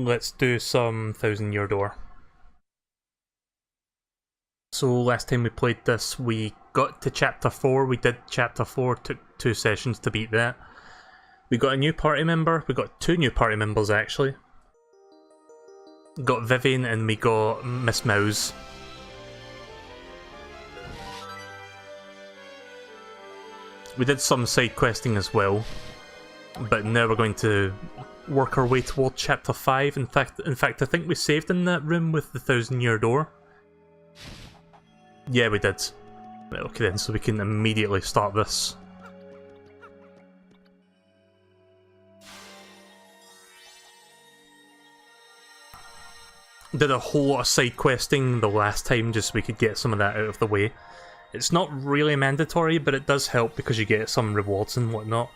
Let's do some Thousand Year Door. So last time we played this, we got to Chapter 4, we did Chapter 4, took 2 sessions to beat that. We got a new party member, we got 2 new party members actually. Got Vivian and we got Miss Mouse. We did some side questing as well, but now we're going to work our way toward Chapter 5. In fact, I think we saved in that room with the Thousand Year Door. Yeah, we did. Okay then, so we can immediately start this. Did a whole lot of side questing the last time just so we could get some of that out of the way. It's not really mandatory, but it does help because you get some rewards and whatnot.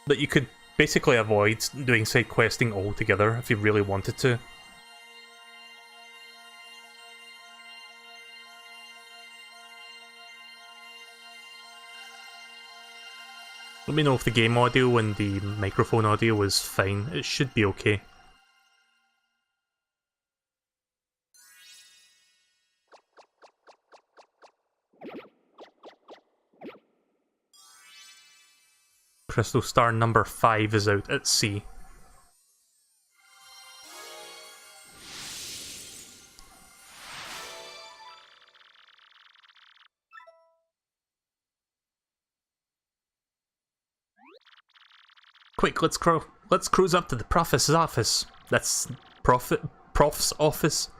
But you could basically avoid doing side questing altogether if you really wanted to. Let me know if the game audio and the microphone audio is fine. It should be okay. Crystal Star number 5 is out at sea. Quick, let's cruise up to the Prof's office. That's Prof's office.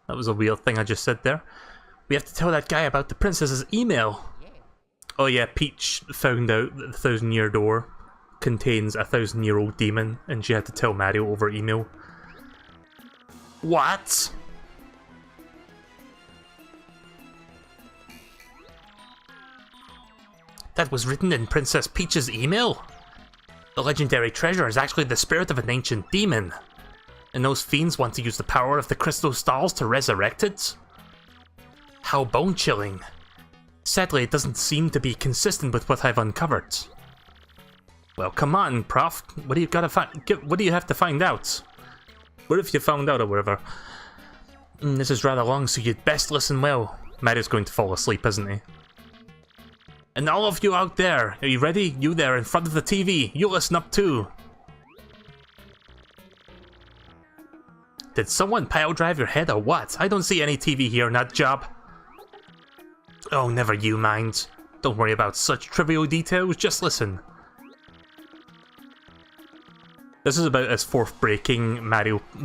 That was a weird thing I just said there. We have to tell that guy about the princess's email. Oh yeah, Peach found out that the Thousand Year Door contains a 1,000-year-old demon, and she had to tell Mario over email. What? That was written in Princess Peach's email? The legendary treasure is actually the spirit of an ancient demon, and those fiends want to use the power of the crystal stars to resurrect it? How bone-chilling. Sadly, it doesn't seem to be consistent with what I've uncovered. Well, come on, Prof. What do you have to find out? What if you found out or whatever? This is rather long, so you'd best listen well. Mario's going to fall asleep, isn't he? And all of you out there, are you ready? You there in front of the TV, you listen up too. Did someone pile drive your head or what? I don't see any TV here, nut job. Oh, never you mind. Don't worry about such trivial details, just listen. This is about as fourth breaking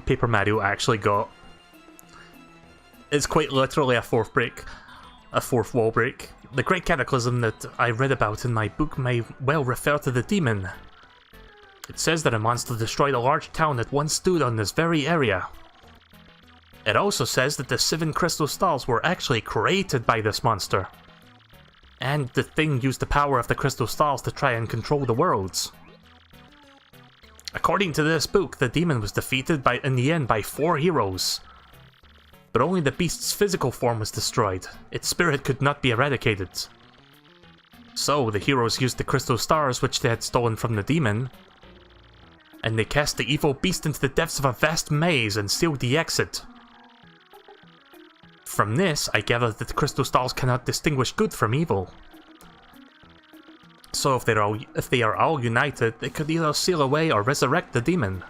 Paper Mario actually got. It's quite literally a fourth wall break. The great cataclysm that I read about in my book may well refer to the demon. It says that a monster destroyed a large town that once stood on this very area. It also says that the 7 crystal stars were actually created by this monster. And the thing used the power of the crystal stars to try and control the worlds. According to this book, the demon was defeated in the end by 4 heroes. But only the beast's physical form was destroyed. Its spirit could not be eradicated. So, the heroes used the crystal stars which they had stolen from the demon, and they cast the evil beast into the depths of a vast maze and sealed the exit. From this, I gather that the crystal stars cannot distinguish good from evil. So if they are all united, they could either seal away or resurrect the demon.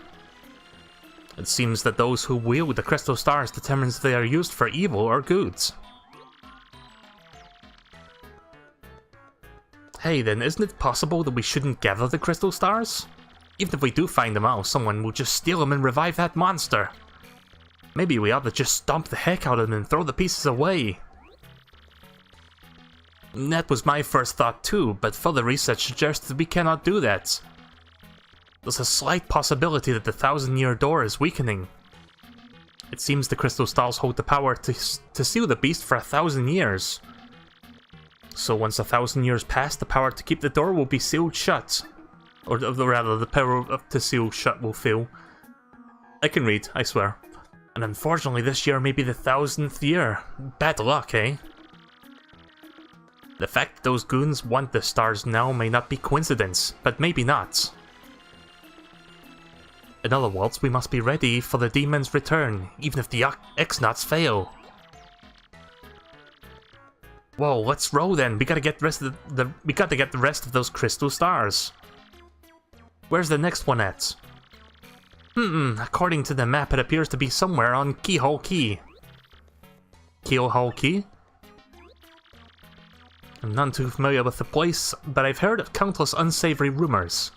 It seems that those who wield the crystal stars determines if they are used for evil or good. Hey then, isn't it possible that we shouldn't gather the crystal stars? Even if we do find them out, someone will just steal them and revive that monster. Maybe we ought to just stomp the heck out of them and throw the pieces away. That was my first thought too, but further research suggests that we cannot do that. There's a slight possibility that the 1,000-year door is weakening. It seems the crystal stars hold the power to seal the beast for 1,000 years. So once 1,000 years pass, the power to keep the door will be sealed shut. Or rather, the power to seal shut will fail. I can read, I swear. And unfortunately this year may be the 1,000th year. Bad luck, eh? The fact that those goons want the stars now may not be coincidence, but maybe not. In other words, we must be ready for the demon's return, even if the X-Nuts fail. Whoa, let's roll then. We gotta get the rest of those crystal stars. Where's the next one at? According to the map, it appears to be somewhere on Keyhole Key. Keyhole Key? I'm none too familiar with the place, but I've heard of countless unsavory rumors.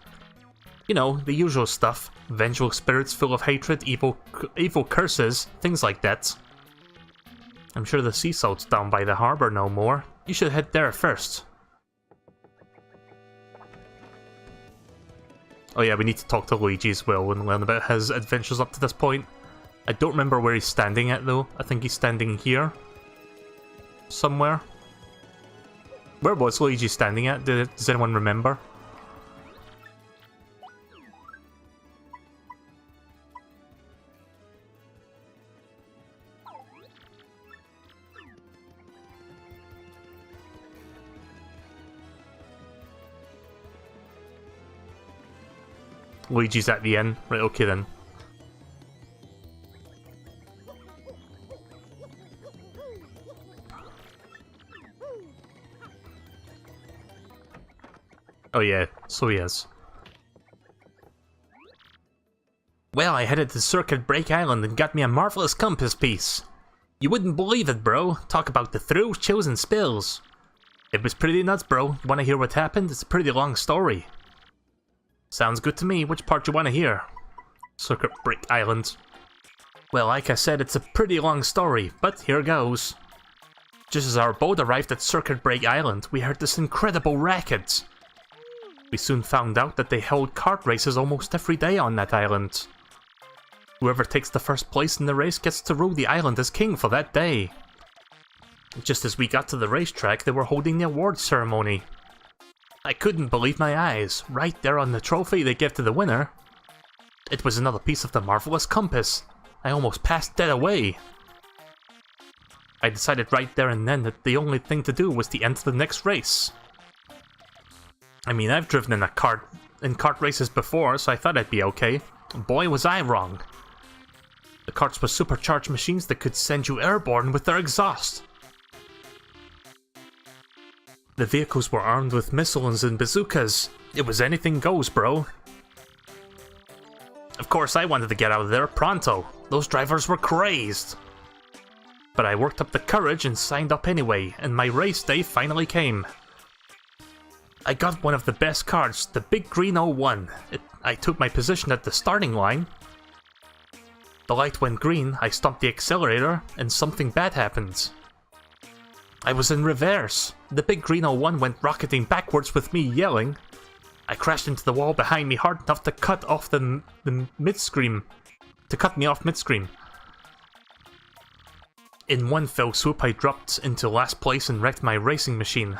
You know, the usual stuff. Vengeful spirits full of hatred, evil curses, things like that. I'm sure the sea salt's down by the harbor no more. You should head there first. Oh yeah, we need to talk to Luigi as well and learn about his adventures up to this point. I don't remember where he's standing at though. I think he's standing here. Somewhere. Where was Luigi standing at? Does anyone remember? Luigi's at the end. Right, okay then. Oh yeah, so he is. Well, I headed to Circuit Break Island and got me a marvelous compass piece. You wouldn't believe it, bro. Talk about the thrills, chills, and spills. It was pretty nuts, bro. Wanna hear what happened? It's a pretty long story. Sounds good to me. Which part do you want to hear? Circuit Break Island. Well, like I said, it's a pretty long story, but here goes. Just as our boat arrived at Circuit Break Island, we heard this incredible racket. We soon found out that they held kart races almost every day on that island. Whoever takes the first place in the race gets to rule the island as king for that day. Just as we got to the racetrack, they were holding the award ceremony. I couldn't believe my eyes. Right there on the trophy they gave to the winner. It was another piece of the marvelous compass. I almost passed dead away. I decided right there and then that the only thing to do was to enter the next race. I mean, I've driven in kart races before, so I thought I'd be okay. Boy, was I wrong. The karts were supercharged machines that could send you airborne with their exhaust. The vehicles were armed with missiles and bazookas. It was anything goes, bro. Of course, I wanted to get out of there pronto. Those drivers were crazed. But I worked up the courage and signed up anyway, and my race day finally came. I got one of the best cars, the big green 01. I took my position at the starting line. The light went green, I stomped the accelerator, and something bad happened. I was in reverse. The big green 01 went rocketing backwards with me yelling. I crashed into the wall behind me hard enough to cut off the mid-scream. To cut me off mid-scream. In one fell swoop, I dropped into last place and wrecked my racing machine.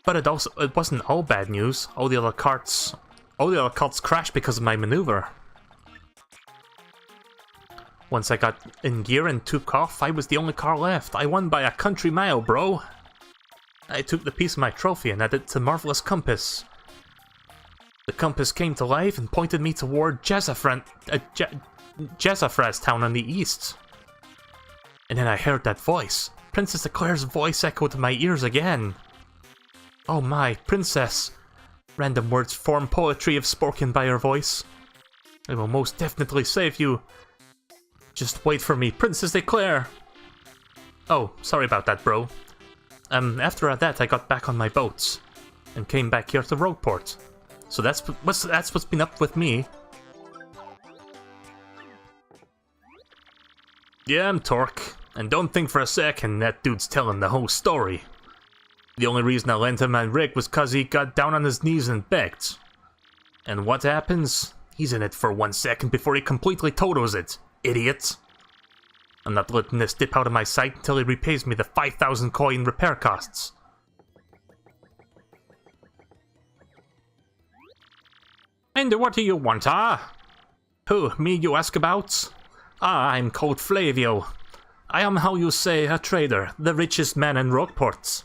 But it wasn't all bad news. All the other karts crashed because of my maneuver. Once I got in gear and took off, I was the only car left. I won by a country mile, bro. I took the piece of my trophy and added it to Marvelous Compass. The compass came to life and pointed me toward Jazafraz town on the east. And then I heard that voice. Princess Eclair's voice echoed in my ears again. Oh my, princess. Random words form poetry if spoken by her voice. I will most definitely save you. Just wait for me, Princess Eclair! Oh, sorry about that, bro. After that, I got back on my boats and came back here to Rogueport. So that's what's been up with me. Yeah, I'm Torque, and don't think for a second that dude's telling the whole story. The only reason I lent him my rig was cause he got down on his knees and begged. And what happens? He's in it for 1 second before he completely totals it. Idiot. I'm not letting this dip out of my sight until he repays me the 5,000 coin repair costs. And what do you want, ah? Who, me you ask about? Ah, I'm called Flavio. I am how you say a trader, the richest man in Rogueport.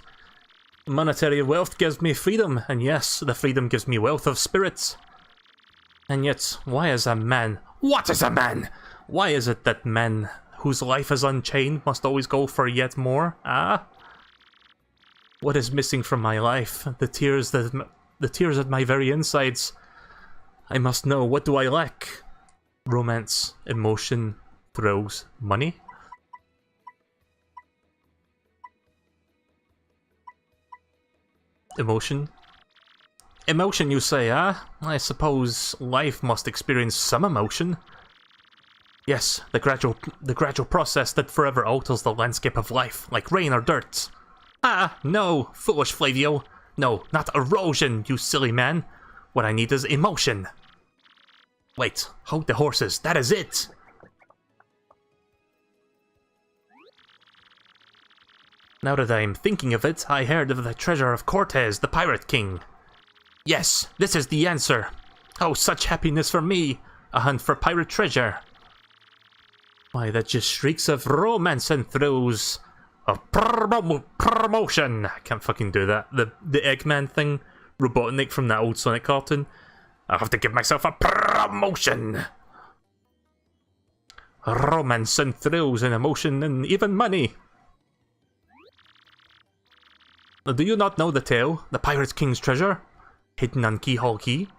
Monetary wealth gives me freedom, and yes, the freedom gives me wealth of spirits. And yet, why is a man... What is a man? Why is it that men whose life is unchained must always go for yet more? Ah? What is missing from my life? The tears at my very insides. I must know, what do I lack? Romance, emotion, thrills, money? Emotion? Emotion, you say, ah? I suppose life must experience some emotion. Yes, the gradual process that forever alters the landscape of life, like rain or dirt. Ah, no, foolish Flavio. No, not erosion, you silly man. What I need is emotion. Wait, hold the horses, that is it! Now that I am thinking of it, I heard of the treasure of Cortez, the Pirate King. Yes, this is the answer. Oh, such happiness for me! A hunt for pirate treasure. Why, that just shrieks of romance and thrills. Of promotion! I can't fucking do that. The Eggman thing. Robotnik from that old Sonic cartoon. I'll have to give myself a promotion! Romance and thrills and emotion and even money. Do you not know the tale? The Pirate King's treasure? Hidden on Keyhole Key?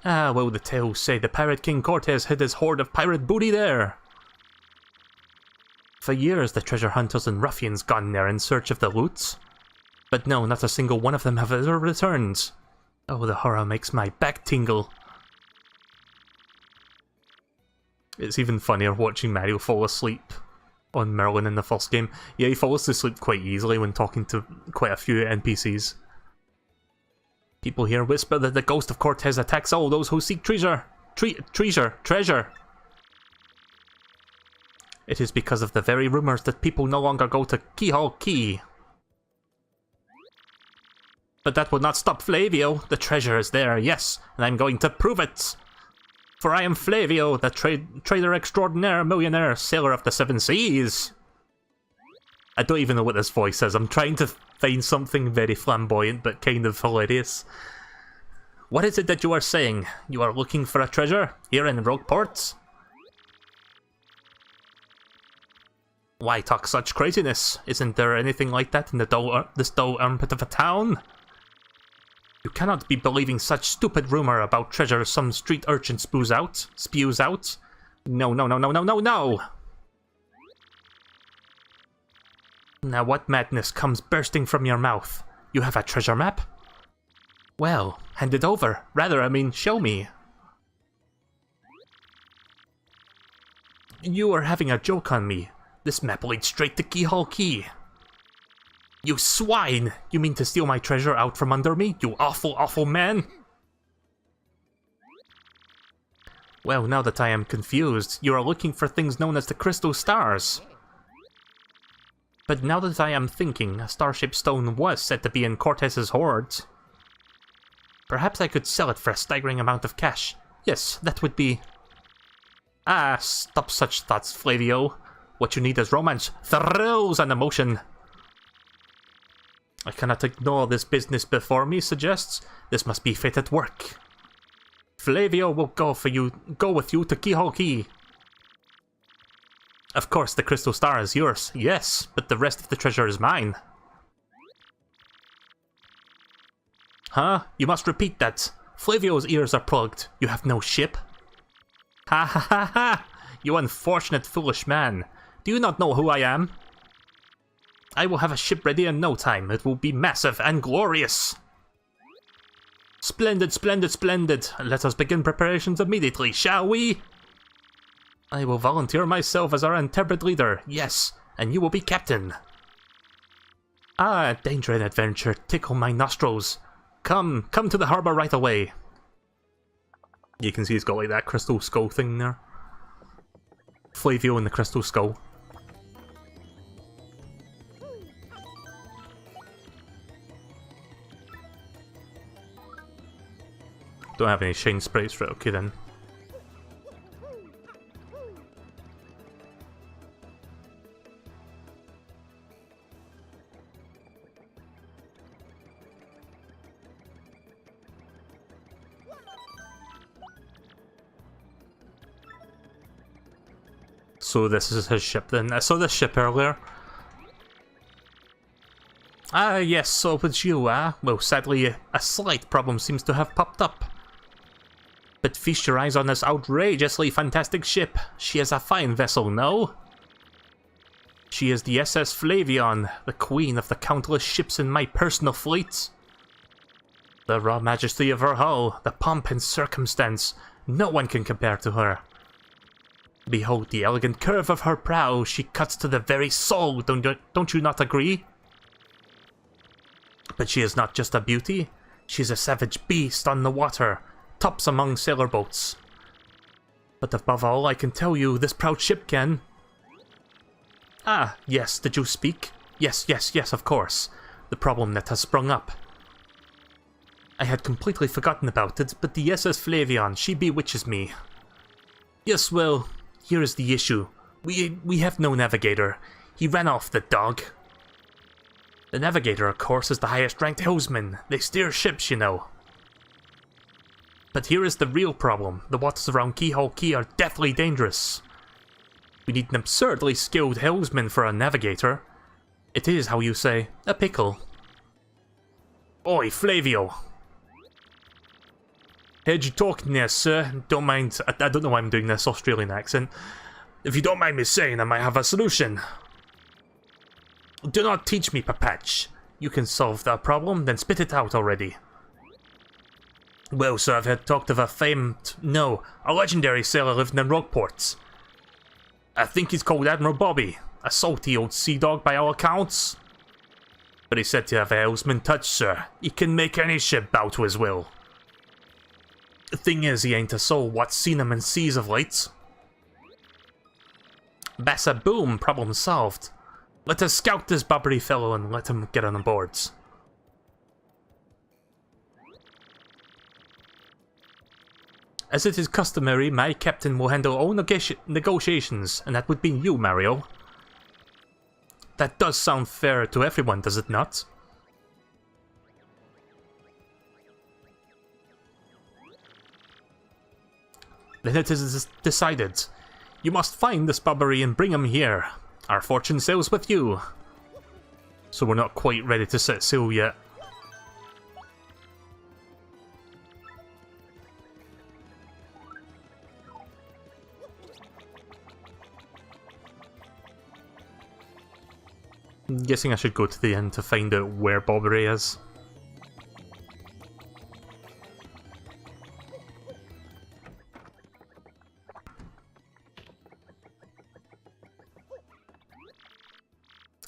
Ah, well, the tales say the Pirate King Cortez hid his hoard of pirate booty there. For years, the treasure hunters and ruffians gone there in search of the loot. But no, not a single one of them have ever returned. Oh, the horror makes my back tingle. It's even funnier watching Mario fall asleep on Merlin in the first game. Yeah, he falls asleep quite easily when talking to quite a few NPCs. People here whisper that the ghost of Cortez attacks all those who seek treasure. Treasure! It is because of the very rumors that people no longer go to Keyhole Key. But that would not stop Flavio. The treasure is there, yes, and I'm going to prove it. For I am Flavio, the trader extraordinaire, millionaire, sailor of the seven seas. I don't even know what this voice is. I'm trying to find something very flamboyant but kind of hilarious. What is it that you are saying? You are looking for a treasure here in Rogueport? Why talk such craziness? Isn't there anything like that in this dull armpit of a town? You cannot be believing such stupid rumor about treasure some street urchin spews out. No. Now what madness comes bursting from your mouth? You have a treasure map? Well, hand it over. Rather, I mean, show me. You are having a joke on me. This map leads straight to Keyhole Key. You swine! You mean to steal my treasure out from under me, you awful, awful man? Well, now that I am confused, you are looking for things known as the Crystal Stars. But now that I am thinking, a star-shaped stone was said to be in Cortez's hoard. Perhaps I could sell it for a staggering amount of cash. Yes, that would be... Ah, stop such thoughts, Flavio. What you need is romance, thrills, and emotion. I cannot ignore this business before me suggests. This must be fate at work. Flavio will go with you to Keyhole Key. Of course, the crystal star is yours, yes, but the rest of the treasure is mine. Huh? You must repeat that. Flavio's ears are plugged. You have no ship? Ha ha ha ha! You unfortunate foolish man. Do you not know who I am? I will have a ship ready in no time. It will be massive and glorious. Splendid, splendid, splendid. Let us begin preparations immediately, shall we? I will volunteer myself as our intrepid leader, yes, and you will be captain. Ah, danger and adventure tickle my nostrils. Come to the harbor right away. You can see he's got like that crystal skull thing there. Flavio and the crystal skull. Don't have any shine sprays, right? Okay then. So this is his ship then. I saw this ship earlier. Ah, yes, so it's you, ah? Well, sadly, a slight problem seems to have popped up. But feast your eyes on this outrageously fantastic ship. She is a fine vessel, no? She is the SS Flavion, the queen of the countless ships in my personal fleet. The raw majesty of her hull, the pomp and circumstance, no one can compare to her. Behold the elegant curve of her prow, she cuts to the very soul, don't you not agree? But she is not just a beauty, she is a savage beast on the water, tops among sailor boats. But above all, I can tell you, this proud ship can... Ah, yes, did you speak? Yes, of course. The problem that has sprung up. I had completely forgotten about it, but the SS Flavion, she bewitches me. Yes, well, here is the issue. We have no navigator. He ran off, the dog. The navigator, of course, is the highest ranked helmsman. They steer ships, you know. But here is the real problem. The waters around Keyhole Key are deathly dangerous. We need an absurdly skilled helmsman for a navigator. It is, how you say, a pickle. Oi, Flavio! Heard you talking there, sir. Don't mind, I don't know why I'm doing this Australian accent. If you don't mind me saying, I might have a solution. Do not teach me, Papatch. You can solve that problem, then spit it out already. Well, sir, I've heard talked of a a legendary sailor living in Rockport. I think he's called Admiral Bobby. A salty old sea dog by all accounts. But he's said to have a helmsman touch, sir. He can make any ship bow to his will. The thing is, he ain't a soul what's seen him in seas of late. Bassa boom, problem solved. Let us scout this bobbery fellow and let him get on board. As it is customary, my captain will handle all negotiations, and that would be you, Mario. That does sound fair to everyone, does it not? Then it is decided. You must find this bobbery and bring him here. Our fortune sails with you. So we're not quite ready to set sail yet. I'm guessing I should go to the end to find out where Bobbery is.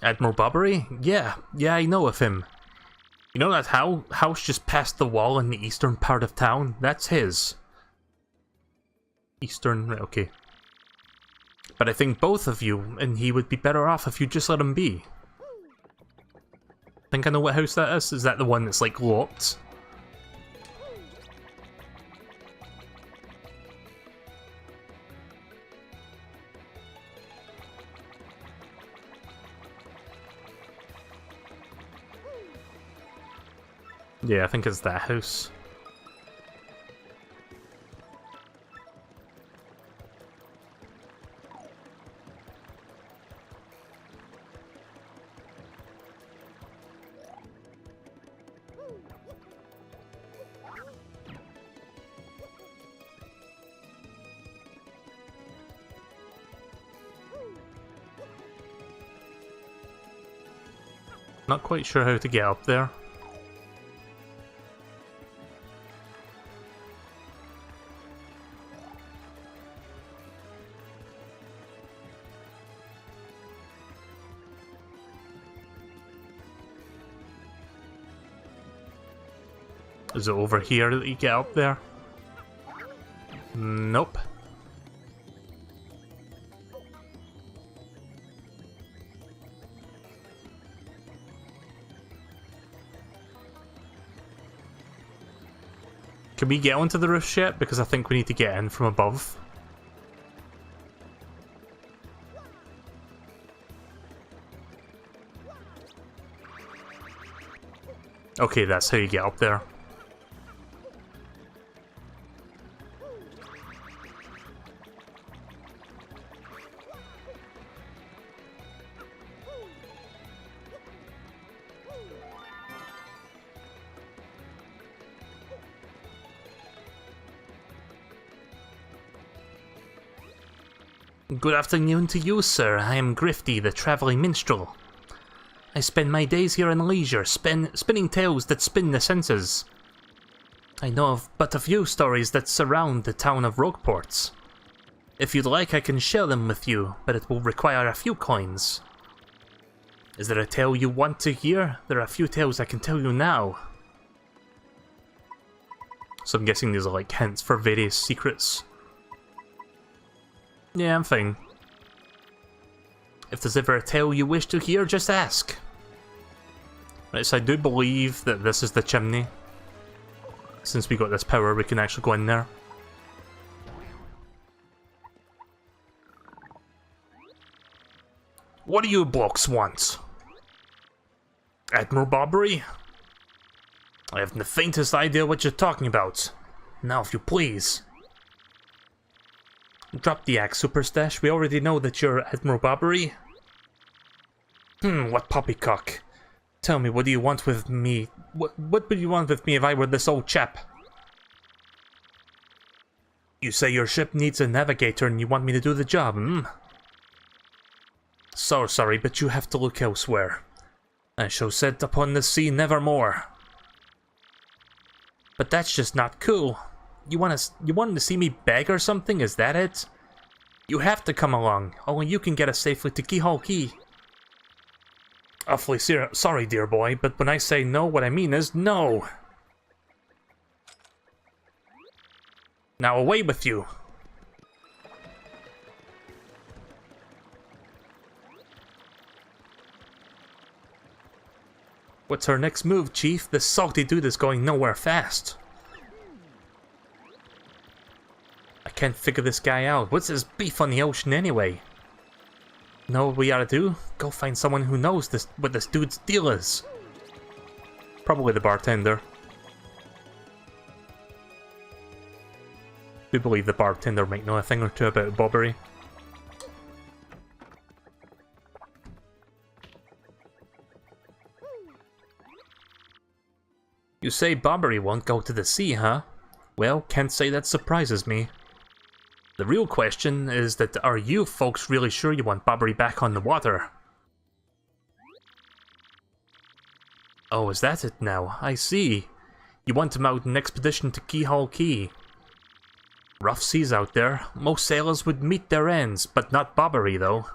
Admiral Bobbery? Yeah, I know of him. You know that house just past the wall in the eastern part of town? That's his. Eastern, okay. But I think both of you and he would be better off if you just let him be. I think I know what house that is. Is that the one that's like locked? Yeah, I think it's that house. Not quite sure how to get up there. Is it over here that you get up there? Nope. Can we get onto the roof yet? Because I think we need to get in from above. Okay, that's how you get up there. Good afternoon to you, sir. I am Grifty, the traveling minstrel. I spend my days here in leisure, spinning tales that spin the senses. I know of but a few stories that surround the town of Rogueports. If you'd like, I can share them with you, but it will require a few coins. Is there a tale you want to hear? There are a few tales I can tell you now. So I'm guessing these are like hints for various secrets. Yeah, I'm fine. If there's ever a tale you wish to hear, just ask. Right, so I do believe that this is the chimney. Since we got this power, we can actually go in there. What do you blokes want? Admiral Bobbery? I haven't the faintest idea what you're talking about. Now, if you please. Drop the axe, Superstash. We already know that you're Admiral Bobbery. What poppycock. Tell me, what do you want with me? What would you want with me if I were this old chap? You say your ship needs a navigator and you want me to do the job, So sorry, but you have to look elsewhere. I shall set upon the sea nevermore. But that's just not cool. You wanted to see me beg or something? Is that it? You have to come along. Only you can get us safely to Keyhole Key. Awfully sorry, dear boy, but when I say no, what I mean is no. Now away with you. What's our next move, Chief? This salty dude is going nowhere fast. I can't figure this guy out. What's his beef on the ocean anyway? Know what we ought to do? Go find someone who knows what this dude's deal is. Probably the bartender. We believe the bartender might know a thing or two about Bobbery. You say Bobbery won't go to the sea, huh? Well, can't say that surprises me. The real question is that are you folks really sure you want Bobbery back on the water? Oh, is that it now? I see. You want him out in expedition to Keyhole Key. Rough seas out there. Most sailors would meet their ends, but not Bobbery, though.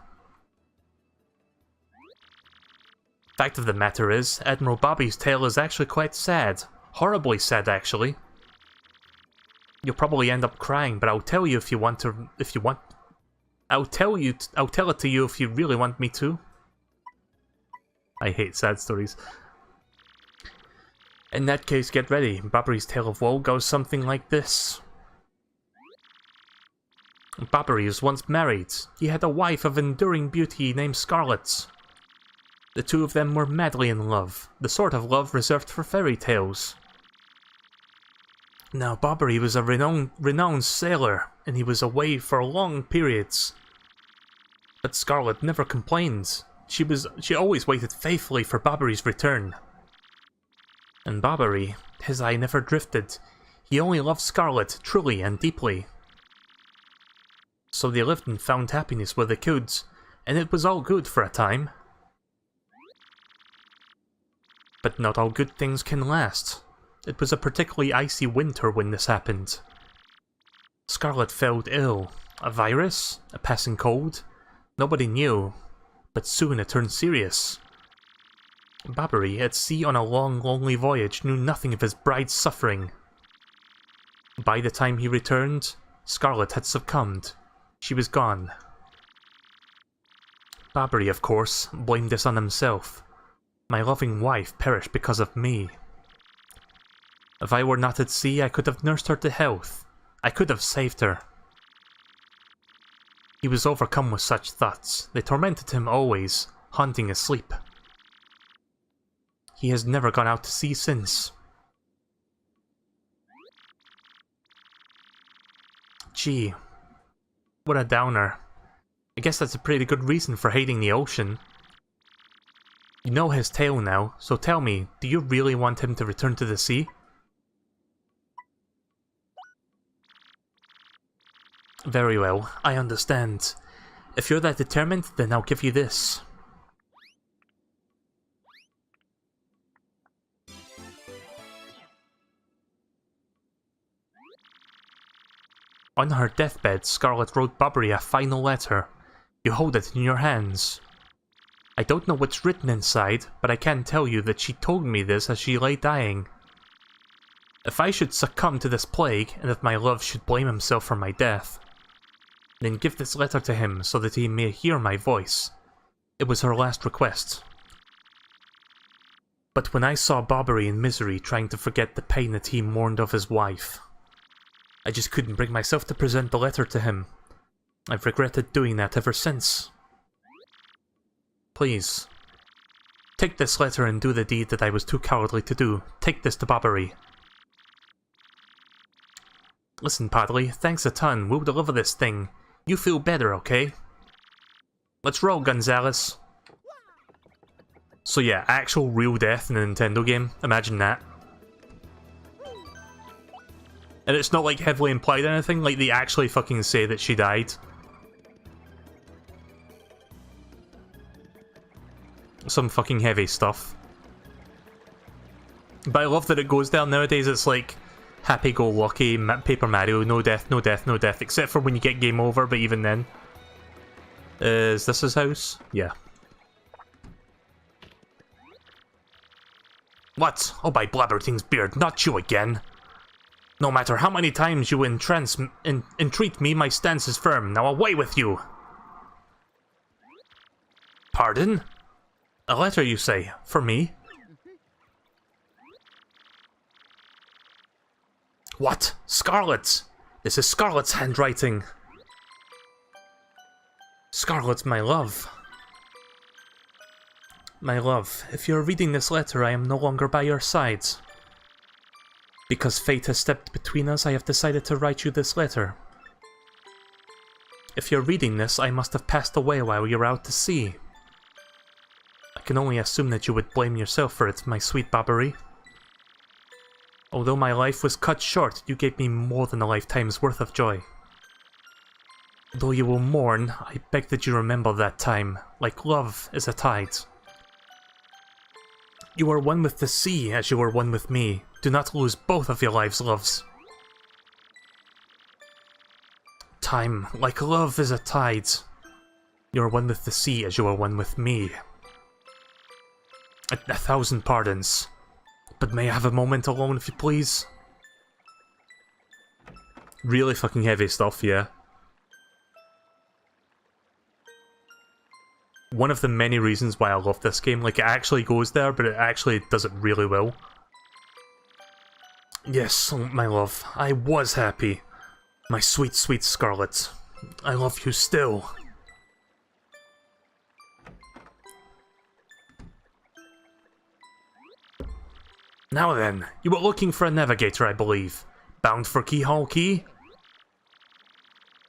Fact of the matter is, Admiral Bobby's tale is actually quite sad. Horribly sad, actually. You'll probably end up crying, but I'll tell you if you want to. I'll tell it to you if you really want me to. I hate sad stories. In that case, get ready. Bobbery's tale of woe goes something like this. Bobbery was once married. He had a wife of enduring beauty named Scarlet. The two of them were madly in love, the sort of love reserved for fairy tales. Now, Bobbery was a renowned sailor, and he was away for long periods. But Scarlet never complained. She always waited faithfully for Bobbery's return. And Bobbery, his eye never drifted. He only loved Scarlet truly and deeply. So they lived and found happiness where they could, and it was all good for a time. But not all good things can last. It was a particularly icy winter when this happened. Scarlet fell ill. A virus? A passing cold? Nobody knew, but soon it turned serious. Bobbery, at sea on a long, lonely voyage, knew nothing of his bride's suffering. By the time he returned, Scarlet had succumbed. She was gone. Bobbery, of course, blamed this on himself. My loving wife perished because of me. If I were not at sea, I could have nursed her to health. I could have saved her. He was overcome with such thoughts. They tormented him always, haunting his sleep. He has never gone out to sea since. Gee, what a downer. I guess that's a pretty good reason for hating the ocean. You know his tale now, so tell me, do you really want him to return to the sea? Very well, I understand. If you're that determined, then I'll give you this. On her deathbed, Scarlet wrote Bobbery a final letter. You hold it in your hands. I don't know what's written inside, but I can tell you that she told me this as she lay dying. If I should succumb to this plague, and if my love should blame himself for my death, then give this letter to him so that he may hear my voice. It was her last request. But when I saw Bobbery in misery trying to forget the pain that he mourned of his wife, I just couldn't bring myself to present the letter to him. I've regretted doing that ever since. Please, take this letter and do the deed that I was too cowardly to do. Take this to Bobbery. Listen, Padley, thanks a ton. We'll deliver this thing. You feel better, okay? Let's roll, Gonzalez. So yeah, actual real death in a Nintendo game. Imagine that. And it's not like heavily implied or anything, like they actually fucking say that she died. Some fucking heavy stuff. But I love that it goes there nowadays. It's like happy-go-lucky, Paper Mario, no death, no death, no death, except for when you get game over, but even then. Is this his house? Yeah. What? Oh, by Blabberting's beard, not you again! No matter how many times you entreat me, my stance is firm. Now away with you! Pardon? A letter, you say? For me? What? Scarlet! This is Scarlet's handwriting! Scarlet, my love. My love, if you're reading this letter, I am no longer by your side. Because fate has stepped between us, I have decided to write you this letter. If you're reading this, I must have passed away while you were out to sea. I can only assume that you would blame yourself for it, my sweet Bobbery. Although my life was cut short, you gave me more than a lifetime's worth of joy. Though you will mourn, I beg that you remember that time, like love is a tide. You are one with the sea as you were one with me. Do not lose both of your lives' loves. Time, like love is a tide. You are one with the sea as you are one with me. A 1,000 pardons. But may I have a moment alone, if you please? Really fucking heavy stuff, yeah. One of the many reasons why I love this game. Like, it actually goes there, but it actually does it really well. Yes, my love, I was happy. My sweet, sweet Scarlet. I love you still. Now then, you were looking for a navigator, I believe. Bound for Keyhole Key?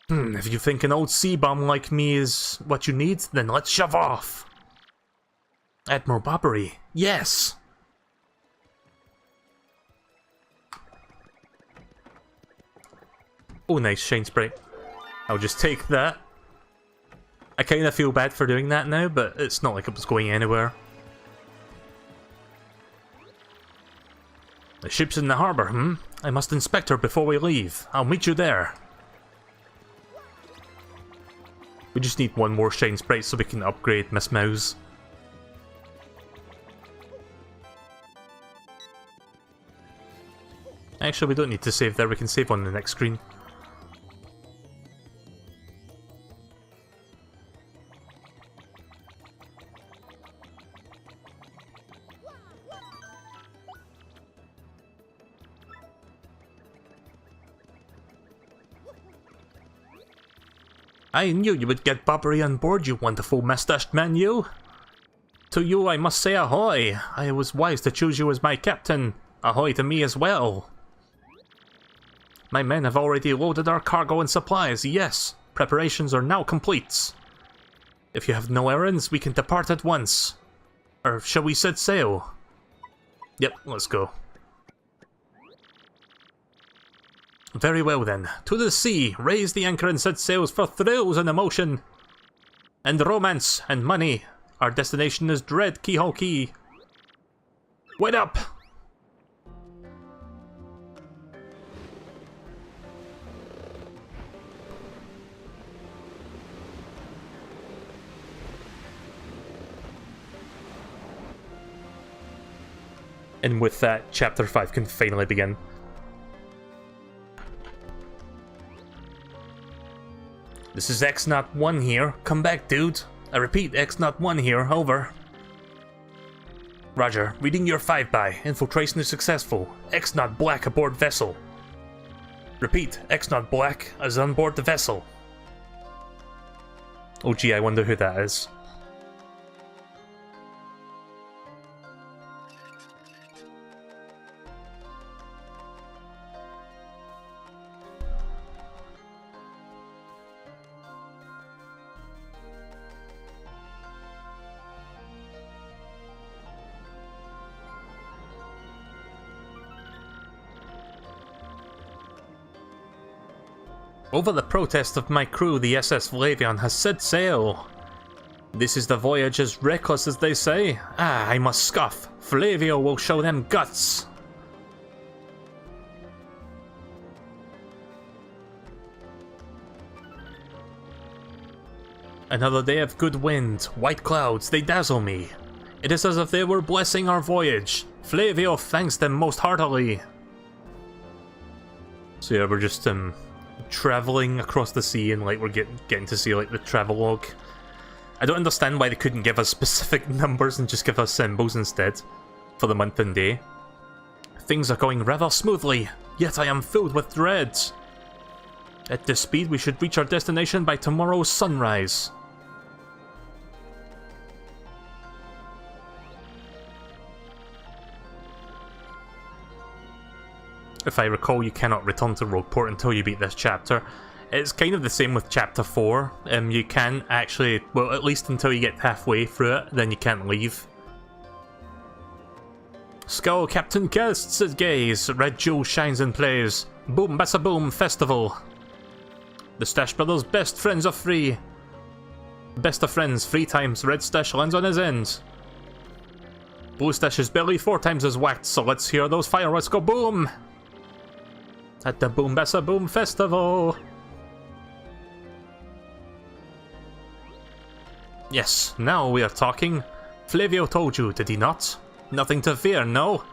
If you think an old sea bum like me is what you need, then let's shove off. Admiral Bobbery, yes! Oh, nice shine spray. I'll just take that. I kinda feel bad for doing that now, but it's not like it was going anywhere. The ship's in the harbour, I must inspect her before we leave. I'll meet you there. We just need one more shine sprite so we can upgrade Miss Mouse. Actually, we don't need to save there, we can save on the next screen. I knew you would get Bobbery on board, you wonderful mustached man, you! To you I must say ahoy! I was wise to choose you as my captain. Ahoy to me as well! My men have already loaded our cargo and supplies, yes! Preparations are now complete. If you have no errands, we can depart at once. Or shall we set sail? Yep, let's go. Very well then. To the sea! Raise the anchor and set sails for thrills and emotion! And romance and money. Our destination is Dread Keyhole Key. Wait up! And with that, Chapter 5 can finally begin. This is X-01 here. Come back, dude. I repeat, X-01 here. Over. Roger. Reading your 5-by. Infiltration is successful. X-Not Black aboard vessel. Repeat, X-Not Black is on board the vessel. Oh gee, I wonder who that is. Over the protest of my crew, the SS Flavion has set sail. This is the voyage as reckless as they say. Ah, I must scoff. Flavio will show them guts. Another day of good wind. White clouds, they dazzle me. It is as if they were blessing our voyage. Flavio thanks them most heartily. So yeah, we're just traveling across the sea, and like we're getting to see like the travelogue. I don't understand why they couldn't give us specific numbers and just give us symbols instead for the month and day. Things are going rather smoothly, yet I am filled with dread. At this speed, we should reach our destination by tomorrow's sunrise. If I recall, you cannot return to Rogueport until you beat this chapter. It's kind of the same with Chapter 4. You can actually, well, at least until you get halfway through it, then you can't leave. Skull Captain casts his gaze, red jewel shines and plays. Boom bassa boom festival. The Stash Brothers' best friends are free. Best of friends, 3 times, Red Stash lands on his end. Blue Stash's belly 4 times as whacked, so let's hear those fireworks go boom! At the Boom Bassa Boom Festival! Yes, now we are talking. Flavio told you, did he not? Nothing to fear, no?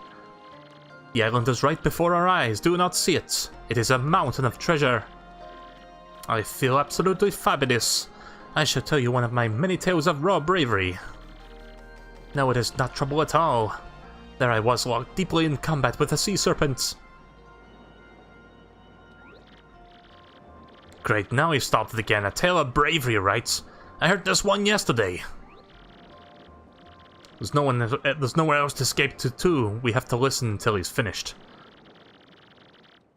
The island is right before our eyes, do not see it. It is a mountain of treasure. I feel absolutely fabulous. I shall tell you one of my many tales of raw bravery. No, it is not trouble at all. There I was locked deeply in combat with a sea serpent. Great, now he stopped it again. A tale of bravery, right? I heard this one yesterday. There's nowhere else to escape to. We have to listen until he's finished.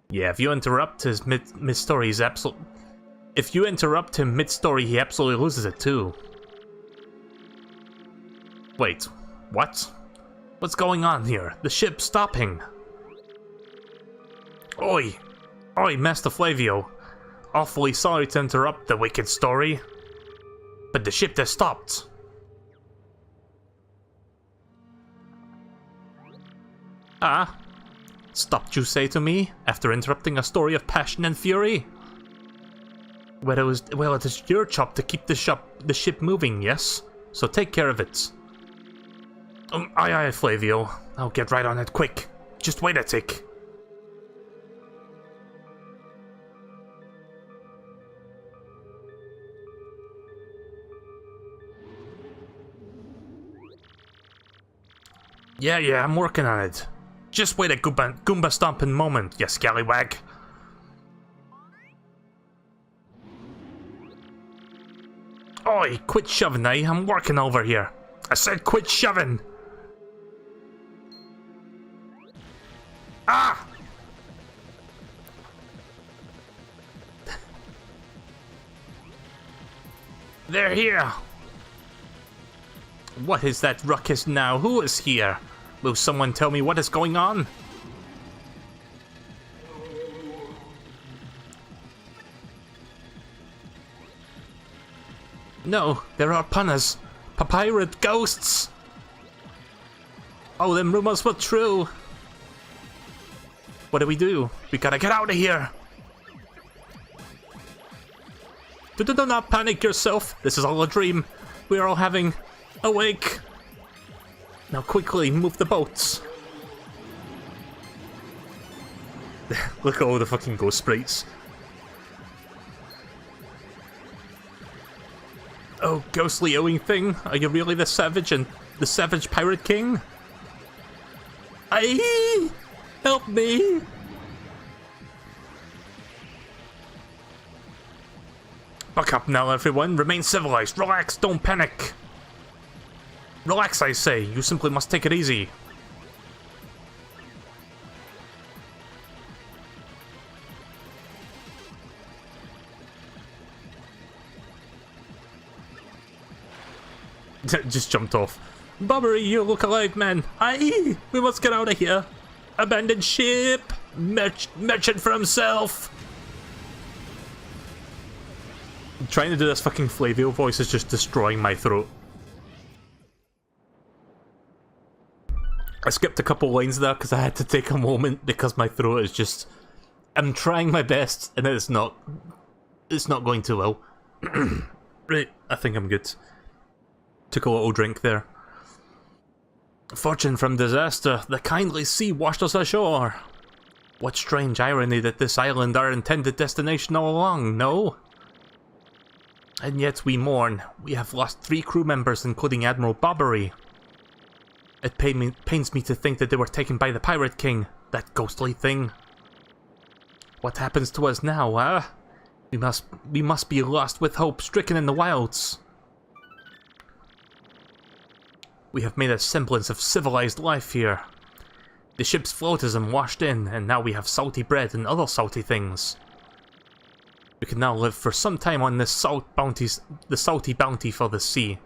Yeah, if you interrupt his mid-story, he's absolutely... If you interrupt him mid-story, he absolutely loses it too. Wait, what? What's going on here? The ship's stopping. Oi! Oi, Master Flavio. Awfully sorry to interrupt the wicked story, but the ship has stopped. Ah? Stopped, you say to me, after interrupting a story of passion and fury? Well, it is your job to keep the ship moving, yes? So take care of it. Aye, Flavio. I'll get right on it quick. Just wait a tick. Yeah, I'm working on it. Just wait a Goomba stomping moment, you scallywag. Oi, quit shoving, eh? I'm working over here. I said quit shoving! Ah! They're here! What is that ruckus now? Who is here? Will someone tell me what is going on? No, there are punners. Pirate ghosts! Oh, them rumors were true. What do? We gotta get out of here. Do not panic yourself. This is all a dream. We are all having a wake. Now quickly, move the boats. Look at all the fucking ghost sprites. Oh, ghostly owing thing, are you really the savage pirate king? Aye! Help me! Buck up now, everyone. Remain civilized. Relax, don't panic. Relax, I say. You simply must take it easy. Just jumped off. Bobbery, you look alive, man. Aye, we must get out of here. Abandoned ship. Merchant for himself. Trying to do this fucking Flavio voice is just destroying my throat. I skipped a couple lines there because I had to take a moment because my throat is just... I'm trying my best and it's not going too well. Right, I think I'm good. Took a little drink there. Fortune from disaster, the kindly sea washed us ashore. What strange irony that this island our intended destination all along, no? And yet we mourn. We have lost 3 crew members, including Admiral Bobbery. It pains me to think that they were taken by the Pirate King, that ghostly thing. What happens to us now, huh? We must be lost with hope, stricken in the wilds. We have made a semblance of civilized life here. The ship's floatism washed in, and now we have salty bread and other salty things. We can now live for some time on this the salty bounty for the sea.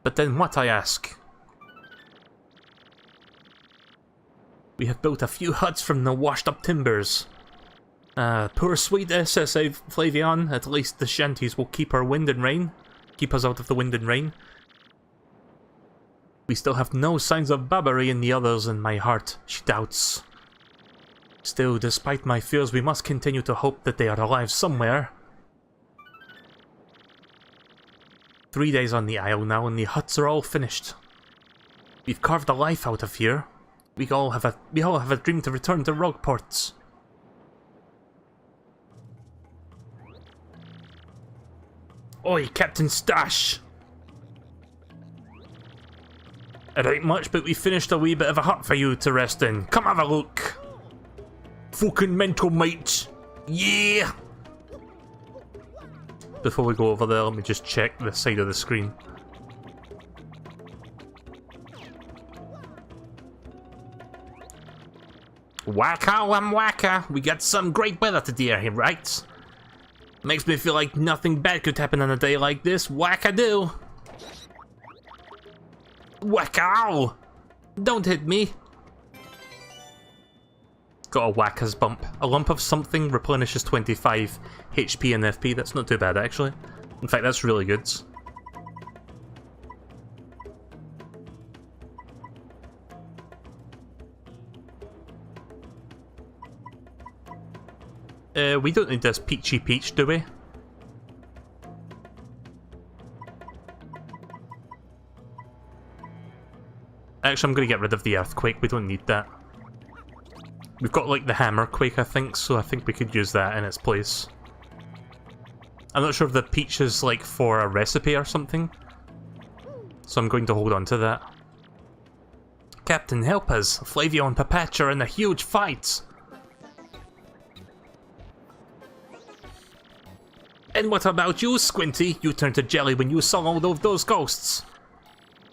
But then what, I ask? We have built a few huts from the washed-up timbers. Poor sweet SSA Flavion, at least the shanties will keep us out of the wind and rain. We still have no signs of Bobbery in the others, and my heart, she doubts. Still, despite my fears, we must continue to hope that they are alive somewhere. 3 days on the isle now, and the huts are all finished. We've carved a life out of here. We all have a dream to return to Rogueports. Oi, Captain Stash! It ain't much, but we finished a wee bit of a hut for you to rest in. Come have a look. Fucking mental, mate. Yeah! Before we go over there, let me just check the side of the screen. Whacka-OW, we got some great weather today, right? Makes me feel like nothing bad could happen on a day like this. Whack-a-do! Whacka-OW! Don't hit me! Got a whackers bump. A lump of something replenishes 25 HP and FP. That's not too bad, actually. In fact, that's really good. We don't need this Peachy Peach, do we? Actually, I'm going to get rid of the Earthquake. We don't need that. We've got, like, the Hammer Quake, I think, so I think we could use that in its place. I'm not sure if the Peach is, like, for a recipe or something. So I'm going to hold on to that. Captain, help us! Flavio and Papacha are in a huge fight! And what about you, Squinty? You turned to jelly when you saw all of those ghosts.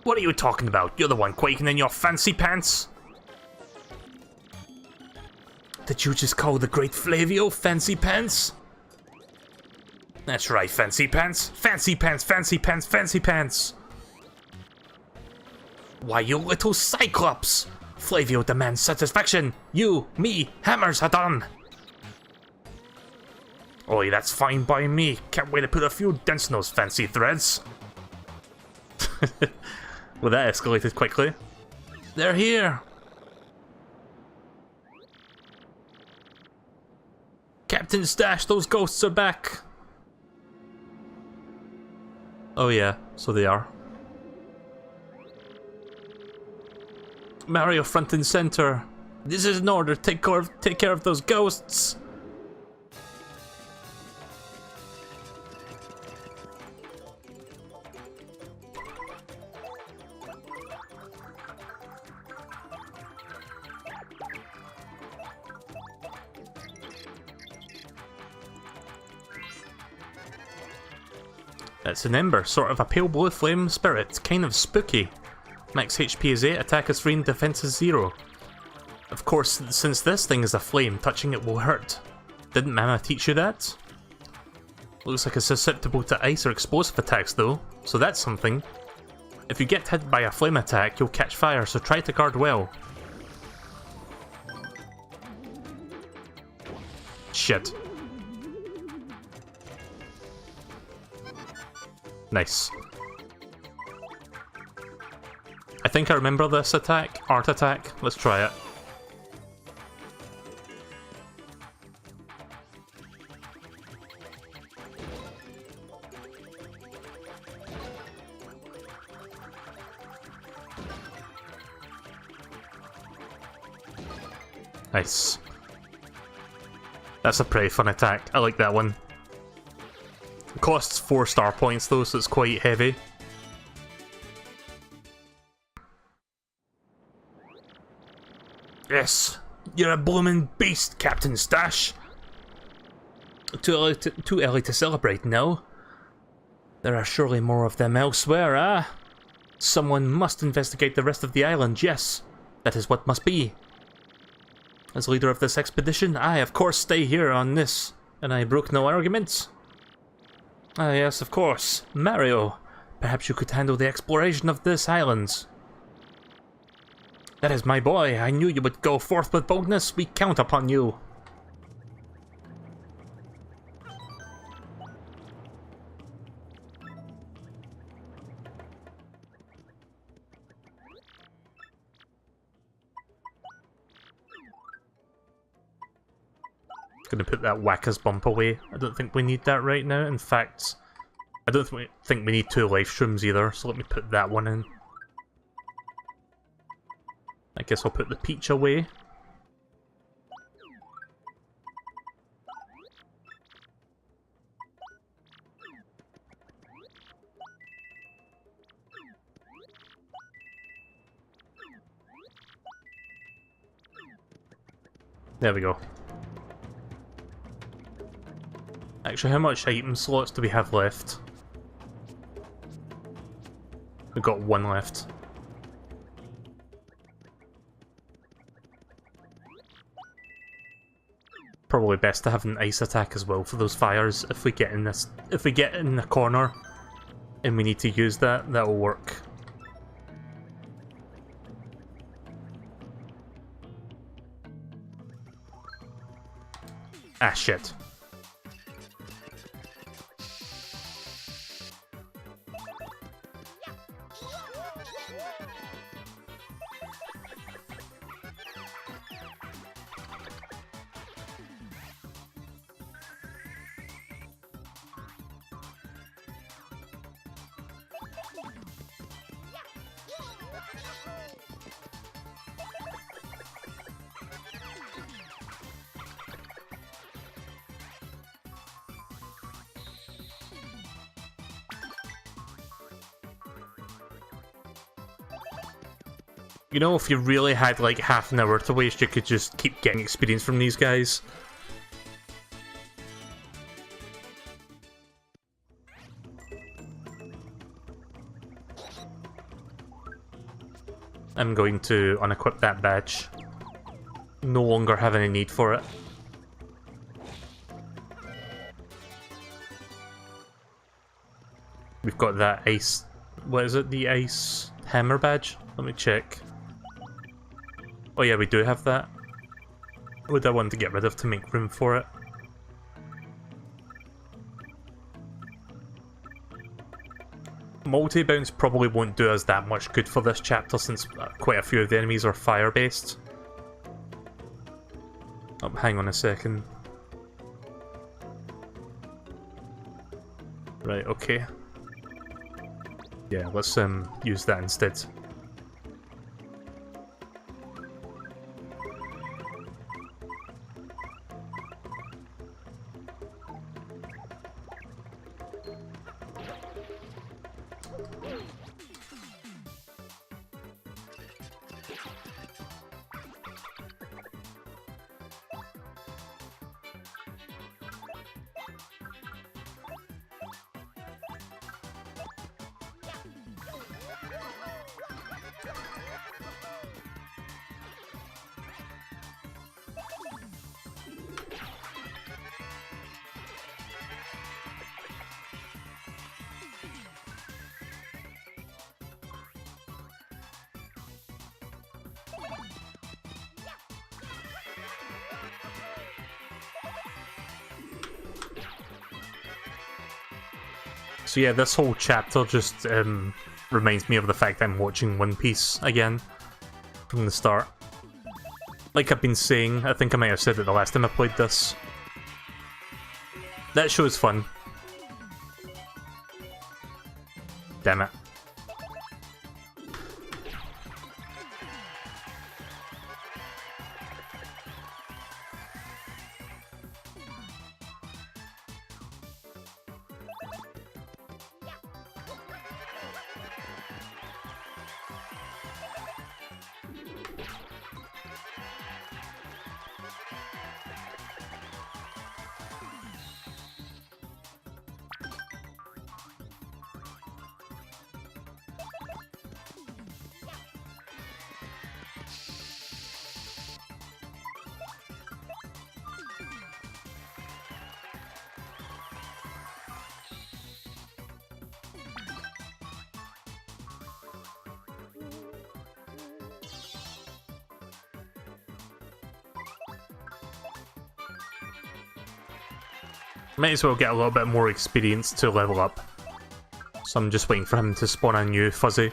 What are you talking about? You're the one quaking in your fancy pants? Did you just call the great Flavio fancy pants? That's right, fancy pants. Fancy pants, fancy pants, fancy pants. Why, you little cyclops! Flavio demands satisfaction. You, me, hammers are done. Oi, that's fine by me. Can't wait to put a few dents in those fancy threads. Well, that escalated quickly. They're here! Captain Stash, those ghosts are back! Oh yeah, so they are. Mario front and center. This is an order. Take care of those ghosts. That's an ember, sort of a pale blue flame spirit, kind of spooky. Max HP is 8, attack is 3 and defense is 0. Of course, since this thing is a flame, touching it will hurt. Didn't Mama teach you that? Looks like it's susceptible to ice or explosive attacks though, so that's something. If you get hit by a flame attack, you'll catch fire, so try to guard well. Shit. Nice. I think I remember this attack. Art attack. Let's try it. Nice. That's a pretty fun attack. I like that one. It costs 4 star points though, so it's quite heavy. Yes, you're a bloomin' beast, Captain Stash. Too early to celebrate now. There are surely more of them elsewhere, ah? Someone must investigate the rest of the island, yes. That is what must be. As leader of this expedition, I of course stay here on this, and I brook no arguments. Ah yes, of course. Mario, perhaps you could handle the exploration of this island. That is my boy, I knew you would go forth with boldness, we count upon you. Gonna put that Whacka's bump away. I don't think we need that right now. In fact, I don't think we need 2 life shrooms either, so let me put that one in. I guess I'll put the peach away. There we go. Actually, how much item slots do we have left? We've got 1 left. Probably best to have an ice attack as well for those fires. If we get in this, if we get in the corner and we need to use that, that'll work. Ah, shit. You know, if you really had like half an hour to waste, you could just keep getting experience from these guys. I'm going to unequip that badge. No longer have any need for it. We've got that ice... what is it? The ice hammer badge? Let me check. Oh yeah, we do have that. What would I want to get rid of to make room for it? Multi-bounce probably won't do us that much good for this chapter since quite a few of the enemies are fire-based. Oh, hang on a second. Right, okay. Yeah, let's use that instead. So yeah, this whole chapter just reminds me of the fact I'm watching One Piece again from the start. Like I've been saying, I think I might have said it the last time I played this. That show is fun. Damn it. Might as well get a little bit more experience to level up. So I'm just waiting for him to spawn a new Fuzzy.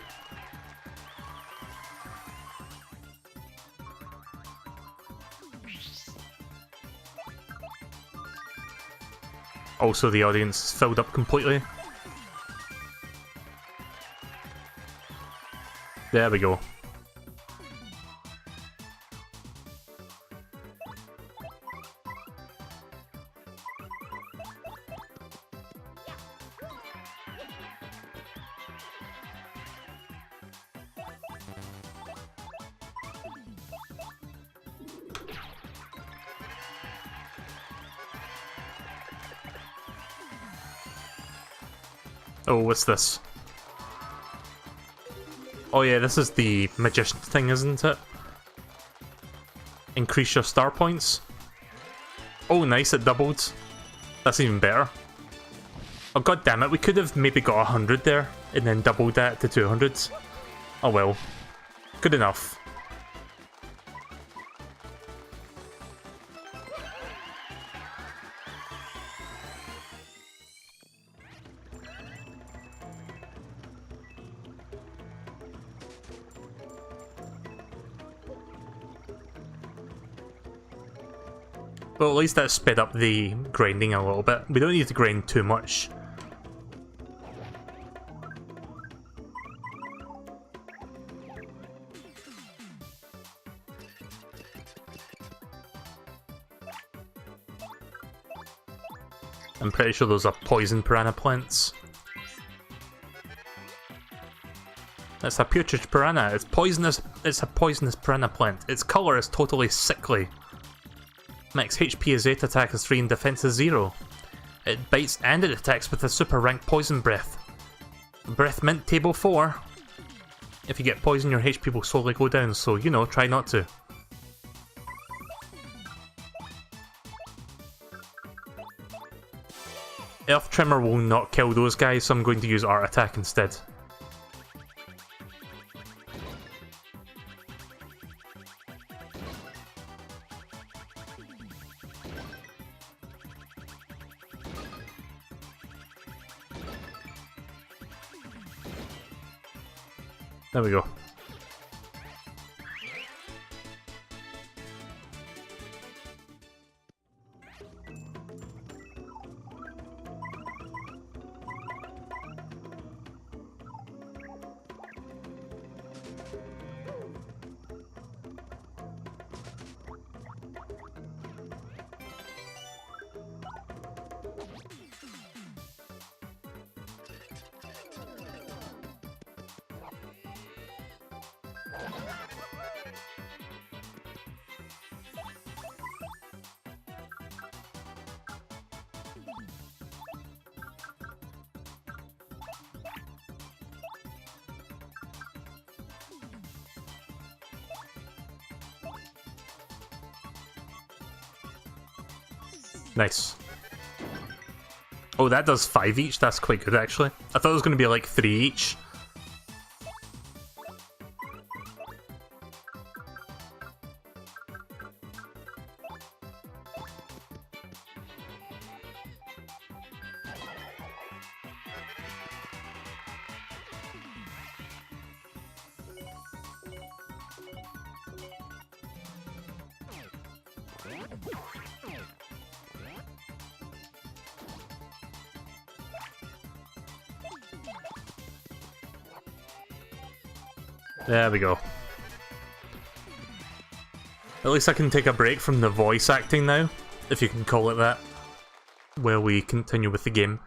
Also, the audience is filled up completely. There we go. Oh, what's this? Oh yeah, this is the magician thing, isn't it? Increase your star points. Oh nice, it doubled. That's even better. Oh god damn it, we could have maybe got 100 there, and then doubled that to 200. Oh well. Good enough. Well, at least that sped up the grinding a little bit. We don't need to grind too much. I'm pretty sure those are poison piranha plants. That's a putrid piranha. It's poisonous. It's a poisonous piranha plant. Its colour is totally sickly. Max HP is 8, attack is 3, and defense is 0. It bites and it attacks with a super rank poison breath. Breath mint table 4. If you get poison, your HP will slowly go down, so you know, try not to. Earth Tremor will not kill those guys, so I'm going to use Art Attack instead. There we go. Nice. Oh, that does 5 each? That's quite good, actually. I thought it was going to be like 3 each. There we go. At least I can take a break from the voice acting now, if you can call it that, while we continue with the game.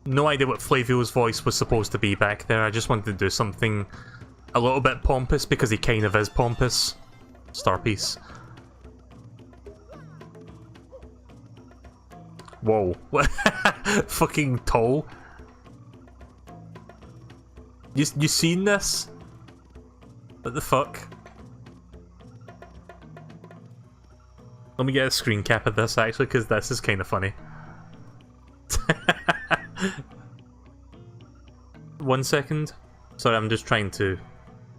No idea what Flavio's voice was supposed to be back there, I just wanted to do something a little bit pompous, because he kind of is pompous. Starpiece. Whoa. Fucking tall. You seen this? What the fuck? Let me get a screen cap of this actually, because this is kind of funny. 1 second. Sorry, I'm just trying to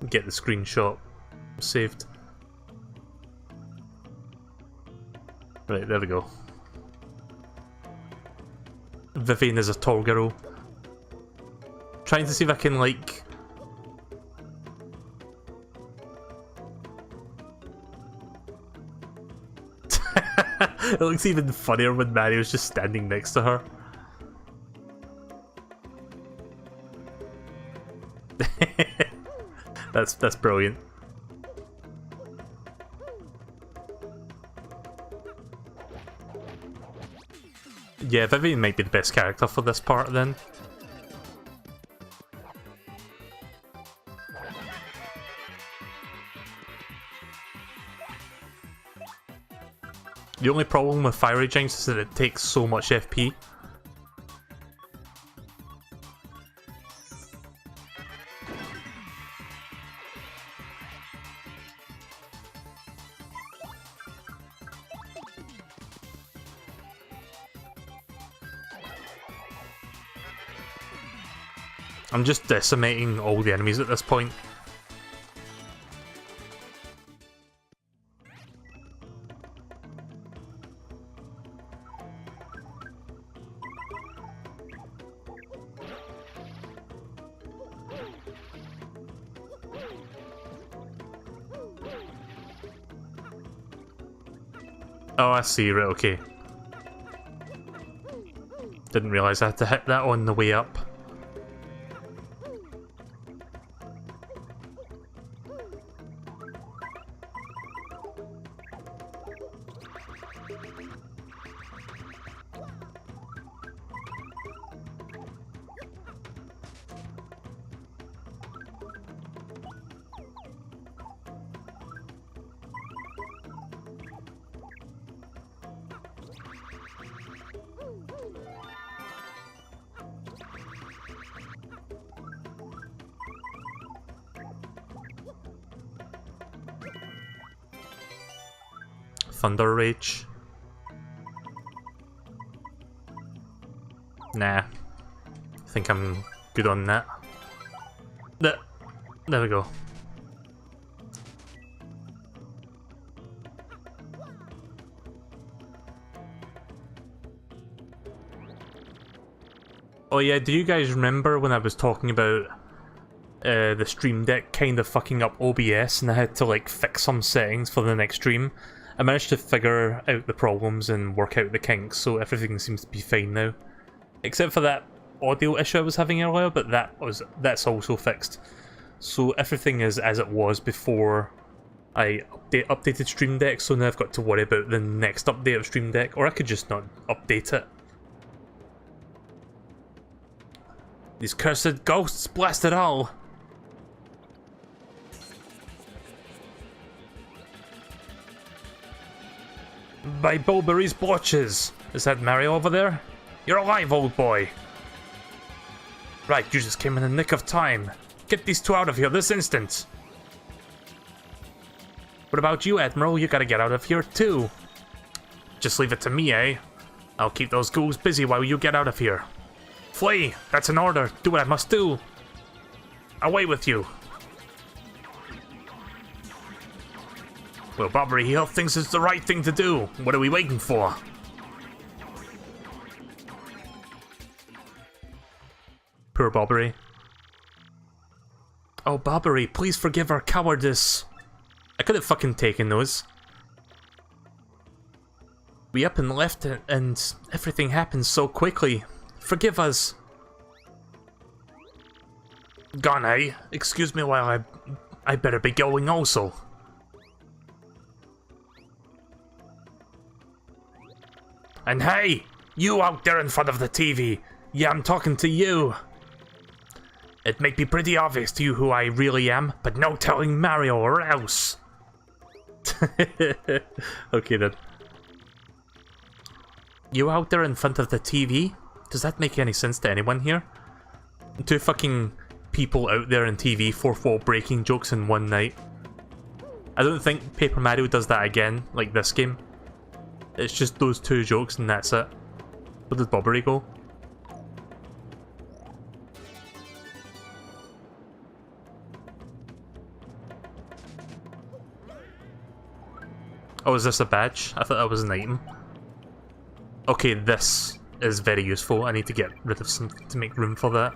get the screenshot saved. Right, there we go. Vivian is a tall girl. Trying to see if I can, like... It looks even funnier when Mario's just standing next to her. That's brilliant. Yeah, Vivian might be the best character for this part then. The only problem with Fiery Jinx is that it takes so much FP. I'm just decimating all the enemies at this point. Oh, I see, right, okay. Didn't realise I had to hit that on the way up. Thunder Rage. Nah. I think I'm good on that. There we go. Oh yeah, do you guys remember when I was talking about the Stream Deck kind of fucking up OBS, and I had to like fix some settings for the next stream. I managed to figure out the problems and work out the kinks, so everything seems to be fine now. Except for that audio issue I was having earlier, but that's also fixed. So everything is as it was before I updated Stream Deck, so now I've got to worry about the next update of Stream Deck, or I could just not update it. These cursed ghosts, blast it all! By Bulberry's blotches! Is that Mario over there? You're alive, old boy! Right, you just came in the nick of time. Get these two out of here this instant! What about you, Admiral? You gotta get out of here too. Just leave it to me, eh? I'll keep those ghouls busy while you get out of here. Flee! That's an order. Do what I must do. Away with you. Well, Bobbery here thinks it's the right thing to do. What are we waiting for? Poor Bobbery. Oh, Bobbery, please forgive our cowardice. I could have fucking taken those. We up and left and everything happened so quickly. Forgive us. Gone, eh? Excuse me while I better be going also. And hey, you out there in front of the TV. Yeah, I'm talking to you. It may be pretty obvious to you who I really am, but no telling Mario or else. Okay then. You out there in front of the TV? Does that make any sense to anyone here? Two fucking people out there in TV, fourth wall breaking jokes in one night. I don't think Paper Mario does that again, like this game. It's just those two jokes and that's it. Where did Bobbery go? Oh, is this a badge? I thought that was an item. Okay, this is very useful. I need to get rid of something to make room for that.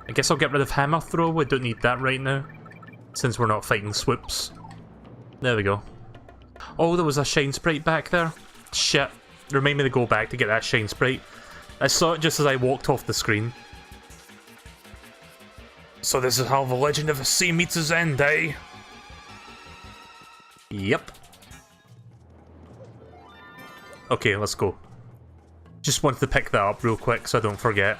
I guess I'll get rid of Hammer Throw. We don't need that right now, since we're not fighting swoops. There we go. Oh, there was a Shine Sprite back there. Shit. Remind me to go back to get that Shine Sprite. I saw it just as I walked off the screen. So this is how the legend of the sea meets its end, eh? Yep. Okay, let's go. Just wanted to pick that up real quick so I don't forget.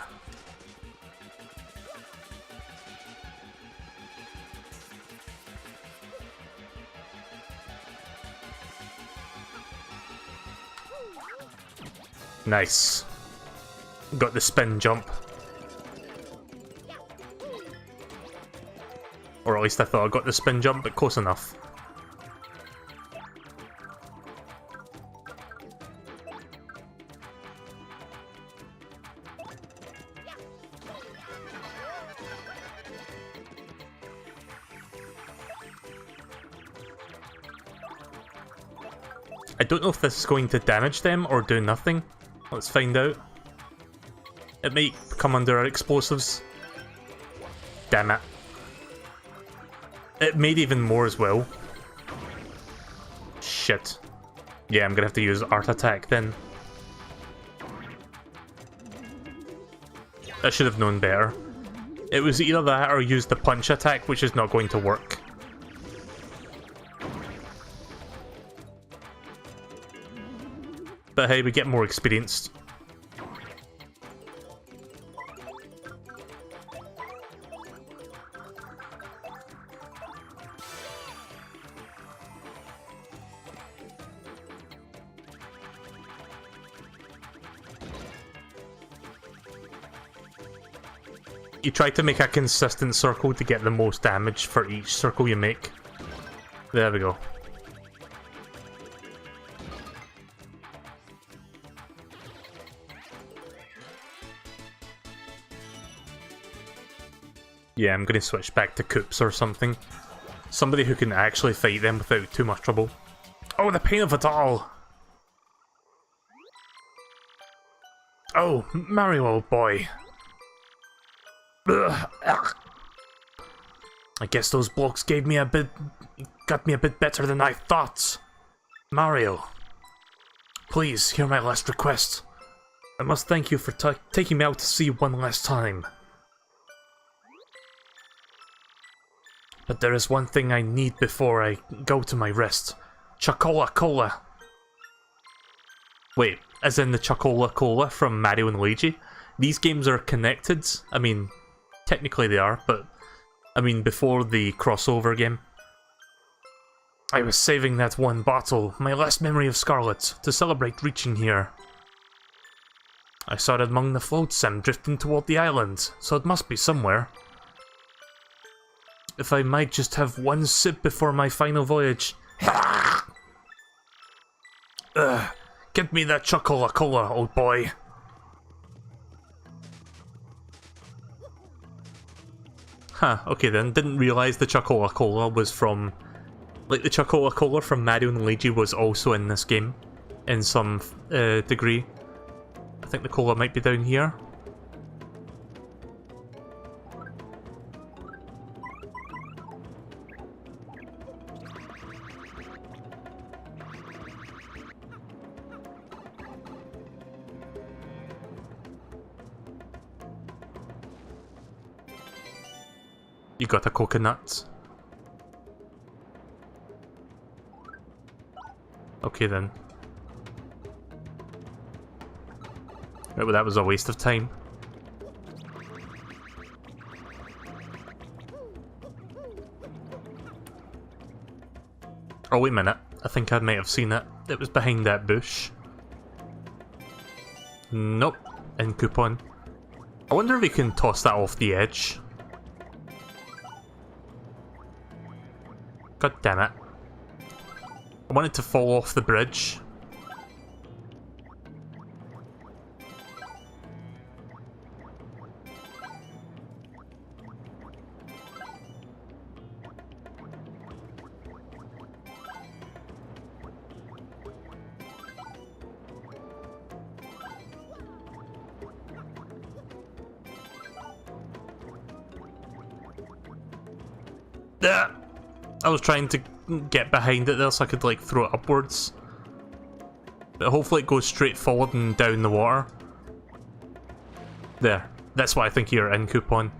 Nice. Got the spin jump. Or at least I thought I got the spin jump, but close enough. I don't know if this is going to damage them or do nothing. Let's find out. It might come under our explosives. Damn it. It made even more as well. Shit. Yeah, I'm gonna have to use Art Attack then. I should have known better. It was either that or use the Punch Attack, which is not going to work. But hey, we get more experienced. You try to make a consistent circle to get the most damage for each circle you make. There we go. Yeah, I'm gonna switch back to Koops or something. Somebody who can actually fight them without too much trouble. Oh, the pain of it all! Oh, Mario, old boy. Ugh. I guess those blokes got me a bit better than I thought. Mario, please hear my last request. I must thank you for taking me out to sea one last time. But there is one thing I need before I go to my rest. Chocola-Cola. Wait, as in the Chocola-Cola from Mario and Luigi? These games are connected. I mean, technically they are, but I mean before the crossover game. I was saving that one bottle, my last memory of Scarlet, to celebrate reaching here. I saw it among the floats and drifting toward the island, so it must be somewhere. If I might just have one sip before my final voyage. Get me that Chocola-Cola, old boy. Huh, okay then, didn't realise the Chocola-Cola was from... Like, the Chocola-Cola from Mario and Luigi was also in this game, in some degree. I think the cola might be down here. You got a coconut. Okay then. Right, well that was a waste of time. Oh wait a minute, I think I might have seen it. It was behind that bush. Nope, in coupon. I wonder if we can toss that off the edge. God damn it. I want it to fall off the bridge. I was trying to get behind it there so I could like throw it upwards. But hopefully it goes straight forward and down the water. There. That's what I think you're in, coupon.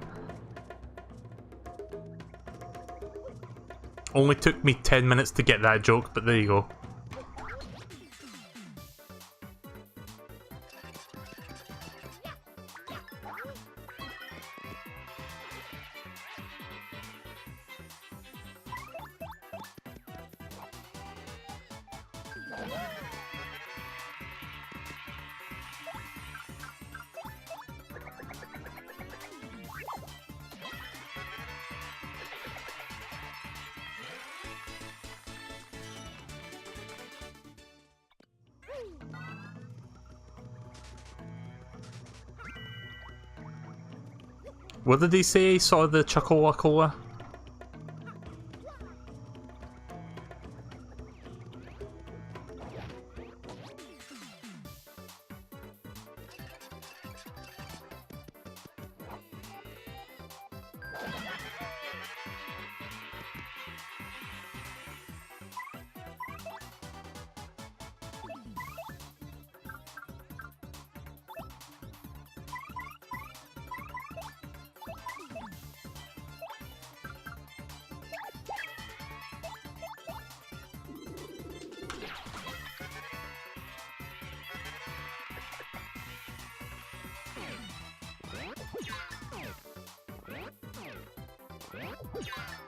Only took me 10 minutes to get that joke, but there you go. What did he say he saw the Chocola-Cola?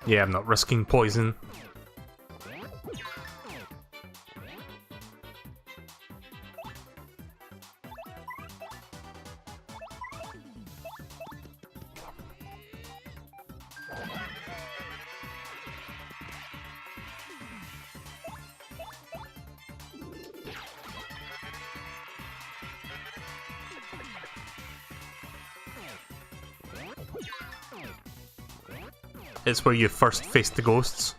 Yeah, I'm not risking poison. It's where you first face the ghosts.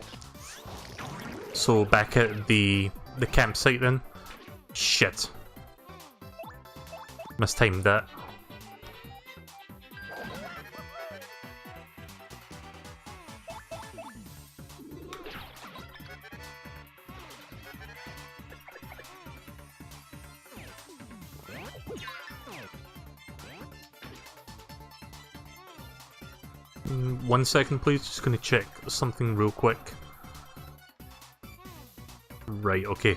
So back at the campsite then. Shit. Mistimed that. 1 second, please. Just gonna check something real quick. Right, okay.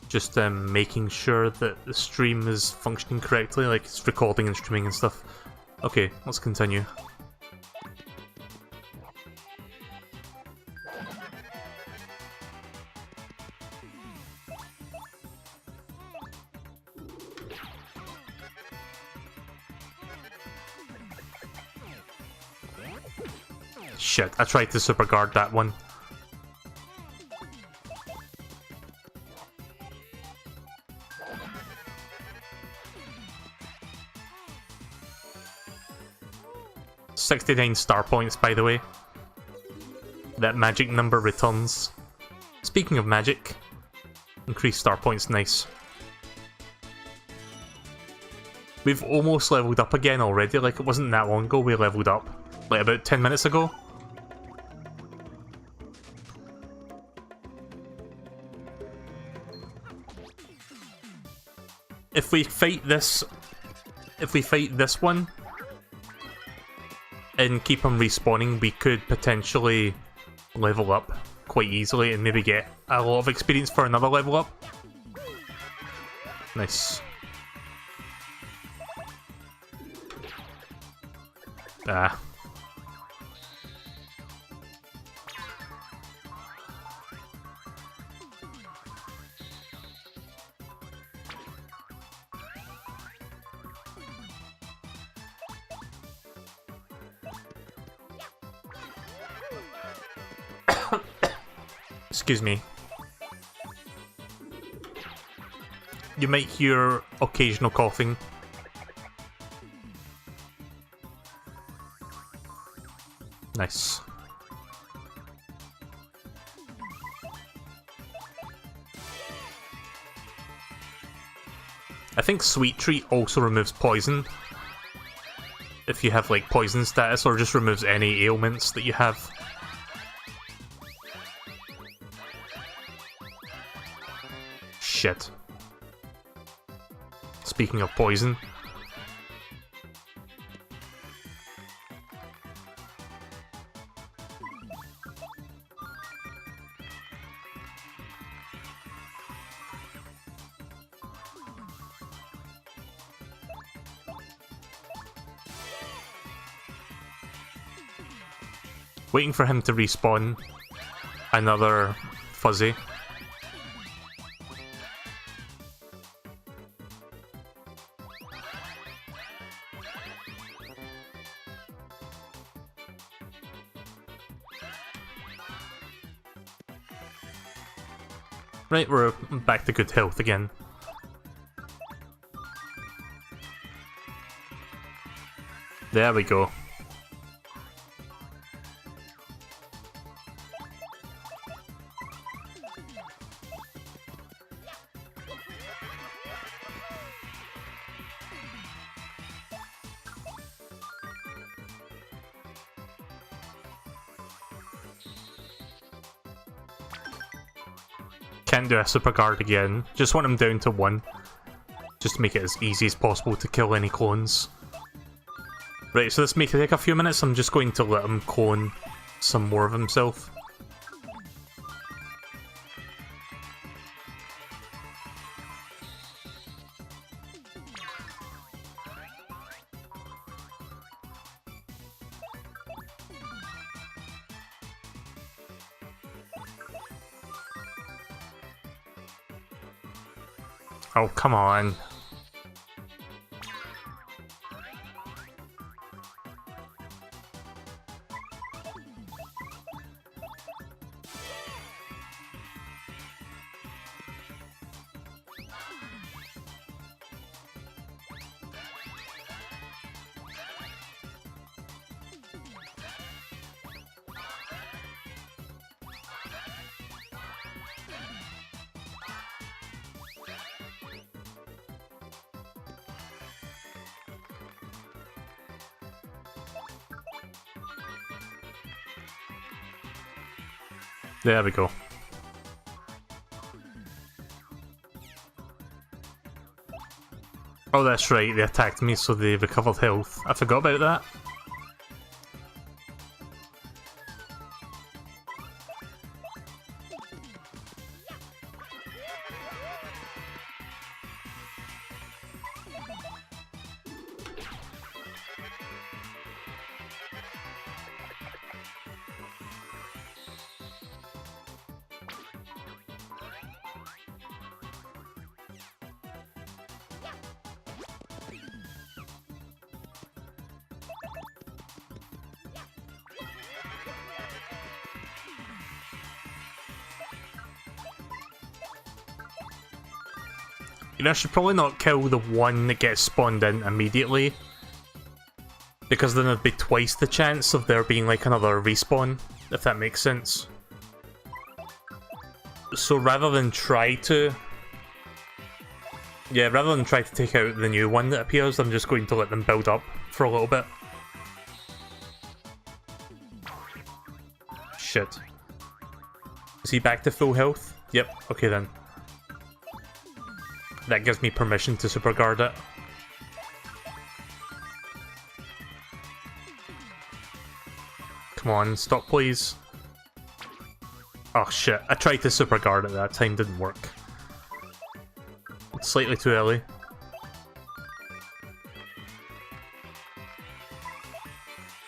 Just making sure that the stream is functioning correctly, like it's recording and streaming and stuff. Okay, let's continue. Shit, I tried to super guard that one. $69 star points, by the way. That magic number returns. Speaking of magic, increased star points, nice. We've almost leveled up again already, like it wasn't that long ago we leveled up. Like about 10 minutes ago. If we fight this one and keep him respawning, we could potentially level up quite easily and maybe get a lot of experience for another level up. Nice. Ah. Excuse me. You might hear occasional coughing. Nice. I think Sweet Treat also removes poison. If you have like poison status, or just removes any ailments that you have. Shit. Speaking of poison. Waiting for him to respawn. Another fuzzy. Right, we're back to good health again. There we go. Can't do a super guard again. Just want him down to 1. Just to make it as easy as possible to kill any clones. Right, so this may take a few minutes. I'm just going to let him clone some more of himself. Oh, come on. There we go. Oh, that's right, they attacked me, so they recovered health. I forgot about that. You know, I should probably not kill the one that gets spawned in immediately, because then there'd be twice the chance of there being like another respawn, if that makes sense. So rather than try to... Yeah, rather than try to take out the new one that appears, I'm just going to let them build up for a little bit. Shit. Is he back to full health? Yep, okay then. That gives me permission to super guard it. Come on, stop please. Oh shit, I tried to super guard it that time, didn't work. It's slightly too early.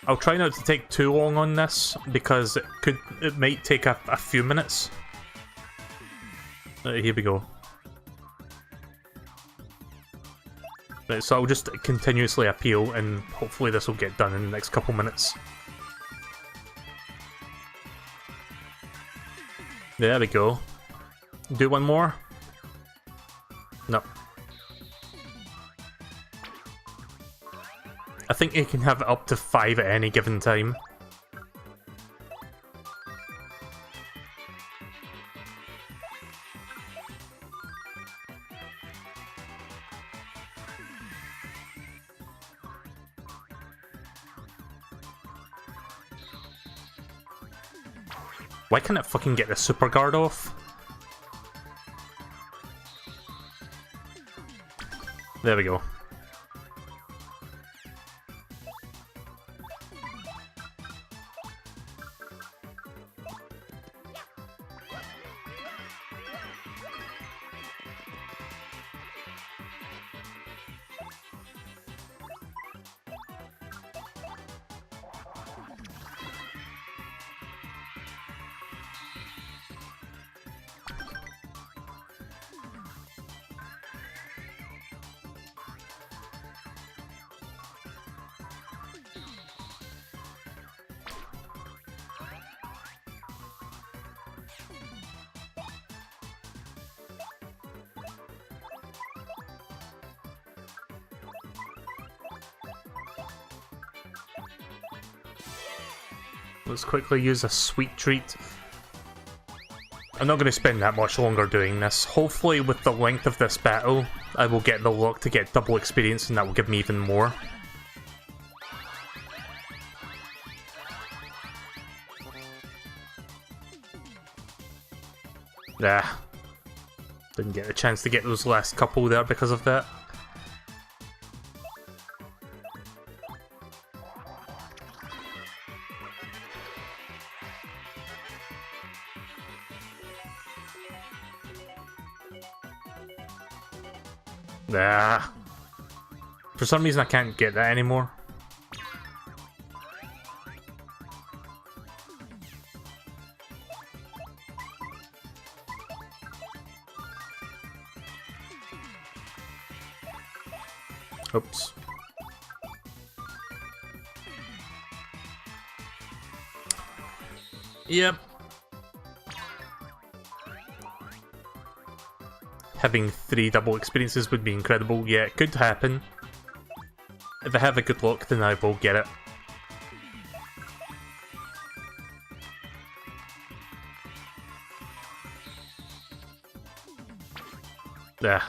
I'll try not to take too long on this, because it might take a few minutes. Here we go. Right, so I'll just continuously appeal, and hopefully this will get done in the next couple minutes. There we go. Do one more? No. I think you can have up to 5 at any given time. Why can't it fucking get the super guard off? There we go. Let's quickly use a sweet treat. I'm not going to spend that much longer doing this. Hopefully with the length of this battle, I will get the luck to get double experience and that will give me even more. Ah. Didn't get a chance to get those last couple there because of that. Ah. For some reason I can't get that anymore. Oops. Yep. Having 3 double experiences would be incredible. Yeah, it could happen. If I have a good luck, then I will get it. There.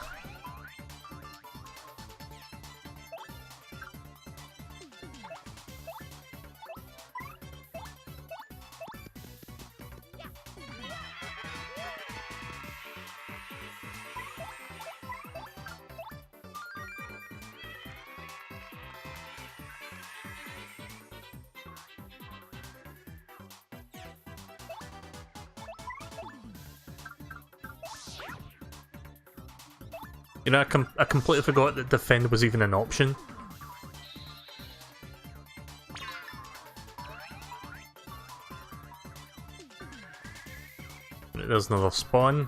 You know, I completely forgot that defend was even an option. There's another spawn.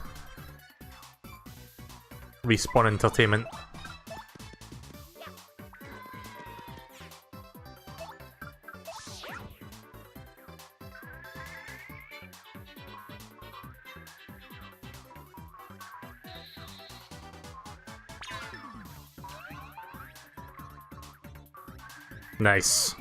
Respawn entertainment. Nice.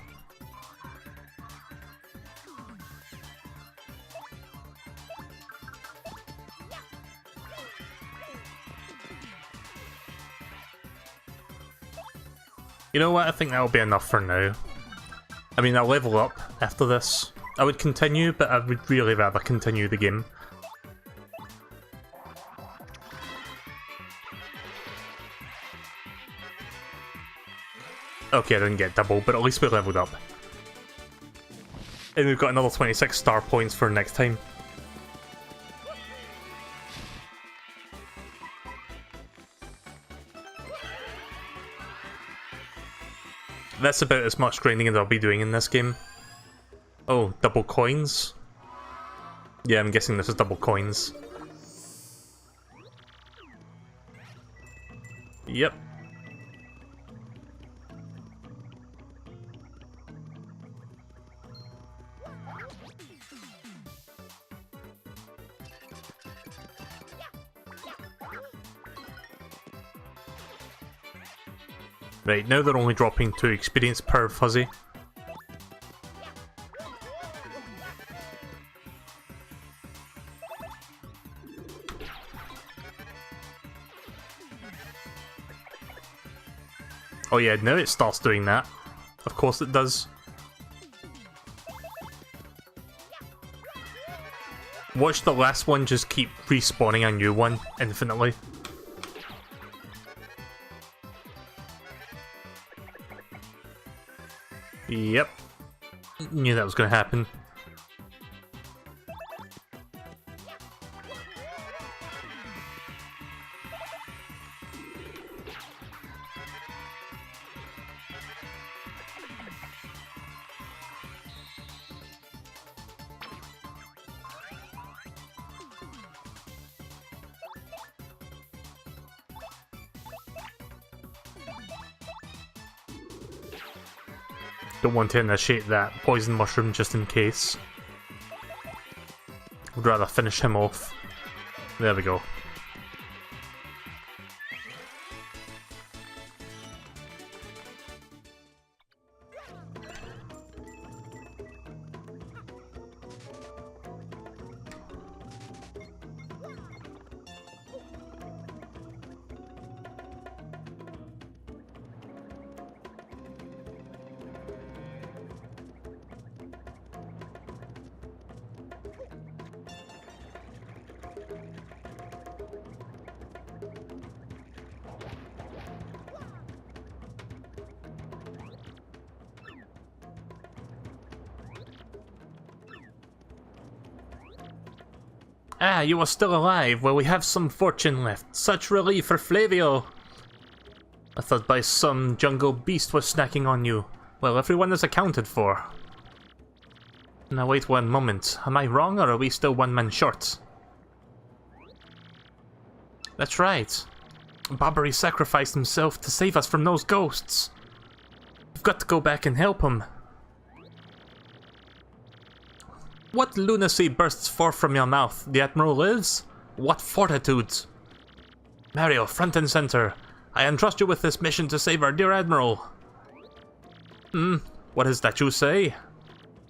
You know what, I think that'll be enough for now. I mean, I'll level up after this. I would continue, but I would really rather continue the game. Okay, I didn't get double, but at least we leveled up. And we've got another 26 star points for next time. That's about as much grinding as I'll be doing in this game. Oh, double coins? Yeah, I'm guessing this is double coins. Yep. Right, now they're only dropping 2 experience per fuzzy. Oh yeah, now it starts doing that. Of course it does. Watch the last one just keep respawning a new one infinitely. Yep. Knew that was going to happen. Don't want to initiate that poison mushroom just in case. Would rather finish him off. There we go. Ah, you are still alive. Well, we have some fortune left. Such relief for Flavio. I thought by some jungle beast was snacking on you. Well, everyone is accounted for. Now wait one moment. Am I wrong, or are we still one man short? That's right. Bobbery sacrificed himself to save us from those ghosts. We've got to go back and help him. What lunacy bursts forth from your mouth? The Admiral lives? What fortitude! Mario, front and center. I entrust you with this mission to save our dear Admiral. What is that you say?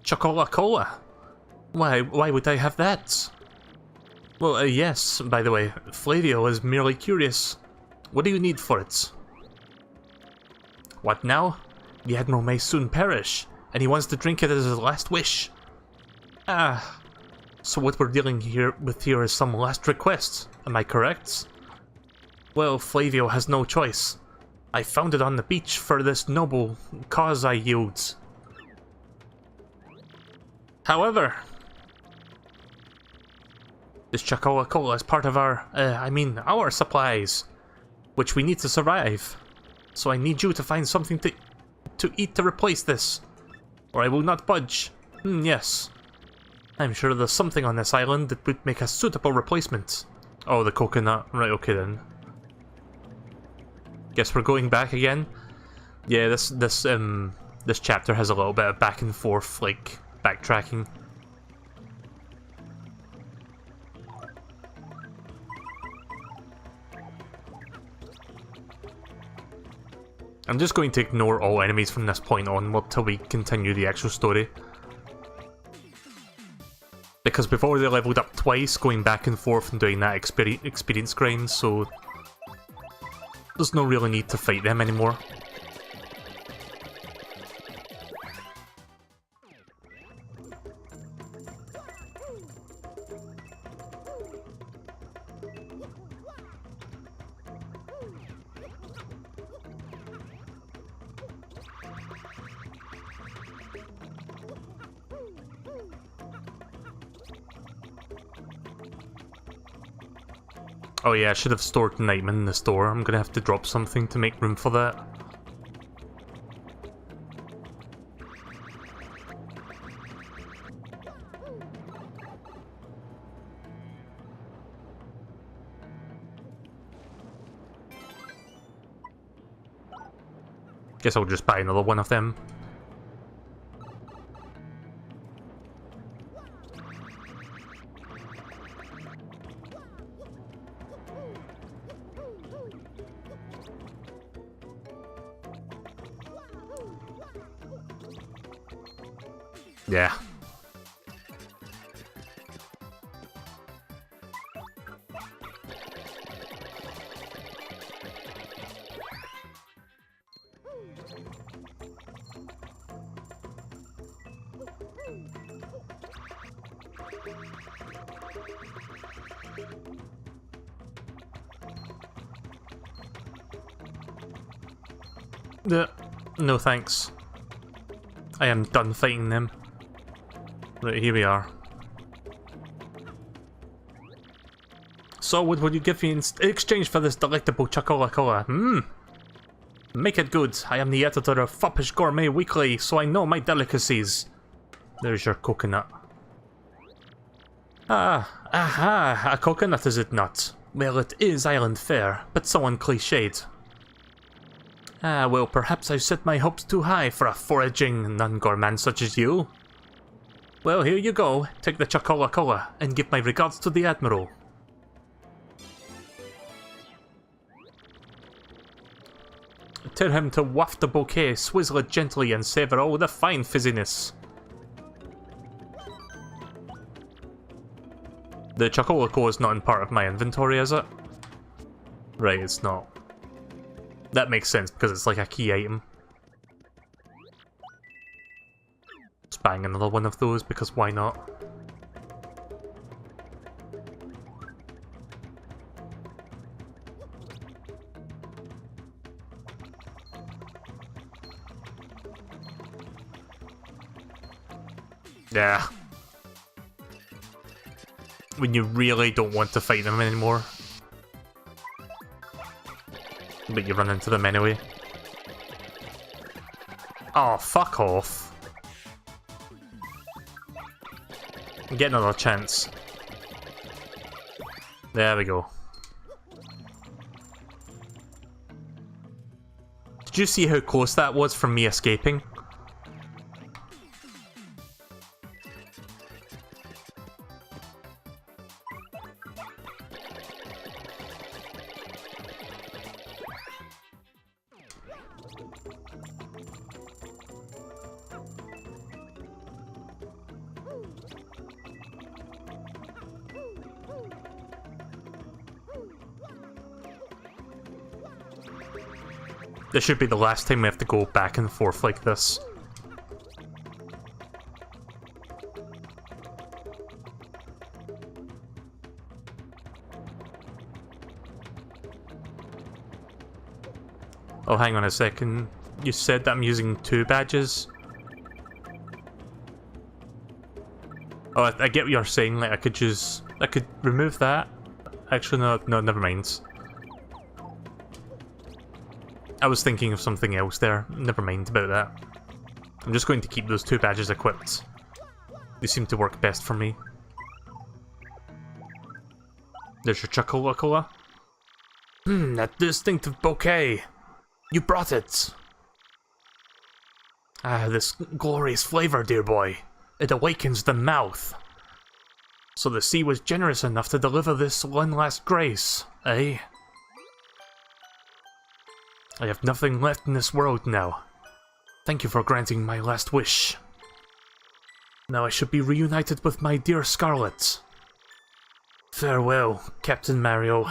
Chocola-cola? Why would I have that? Well, yes, by the way, Flavio is merely curious. What do you need for it? What now? The Admiral may soon perish, and he wants to drink it as his last wish. Ah, so what we're dealing with here is some last request, am I correct? Well, Flavio has no choice. I found it on the beach for this noble cause I yield. However, this Chocola-Cola is part of our supplies, which we need to survive. So I need you to find something to eat to replace this, or I will not budge. Yes. I'm sure there's something on this island that would make a suitable replacement. Oh, the coconut. Right, okay then. Guess we're going back again. Yeah, this chapter has a little bit of back and forth, like, backtracking. I'm just going to ignore all enemies from this point onward till we continue the actual story. Because we've already leveled up twice, going back and forth and doing that experience grind, so there's no really need to fight them anymore. Oh yeah, I should have stored Nightman in the store. I'm gonna have to drop something to make room for that. Guess I'll just buy another one of them. Yeah. No thanks. I am done fighting them. Right, here we are. So what would you give me in exchange for this delectable Whacka-OW? Make it good. I am the editor of Foppish Gourmet Weekly, so I know my delicacies. There's your coconut. Aha, a coconut is it not? Well, it is island fare, but so uncliched. Well, perhaps I've set my hopes too high for a foraging non-gourmand such as you. Well, here you go. Take the Whacka-OW and give my regards to the Admiral. Tell him to waft the bouquet, swizzle it gently, and savour all the fine fizziness. The Whacka-OW is not in part of my inventory, is it? Right, it's not. That makes sense because it's like a key item. Let's bang another one of those because why not? Yeah. When you really don't want to fight them anymore. But you run into them anyway. Oh, fuck off. Get another chance. There we go. Did you see how close that was from me escaping? This should be the last time we have to go back and forth like this. Oh, hang on a second. You said that I'm using 2 badges? Oh, I get what you're saying, like I could remove that. Actually, no, never mind. I was thinking of something else there. Never mind about that. I'm just going to keep those 2 badges equipped. They seem to work best for me. There's your Whacka-OW. That distinctive bouquet. You brought it. This glorious flavor, dear boy. It awakens the mouth. So the sea was generous enough to deliver this one last grace, eh? I have nothing left in this world now. Thank you for granting my last wish. Now I should be reunited with my dear Scarlet. Farewell, Captain Mario.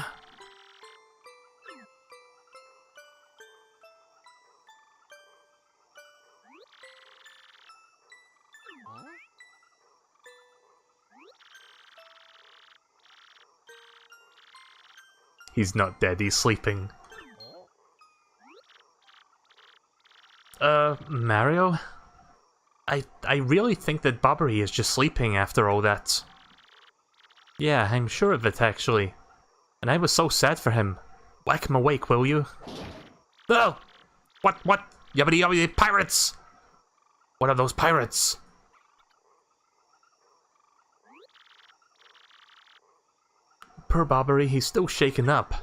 He's not dead, he's sleeping. Mario? I really think that Bobbery is just sleeping after all that. Yeah, I'm sure of it, actually. And I was so sad for him. Whack him awake, will you? Oh! What? Yubbity yubbity pirates! What are those pirates? Poor Bobbery, he's still shaken up.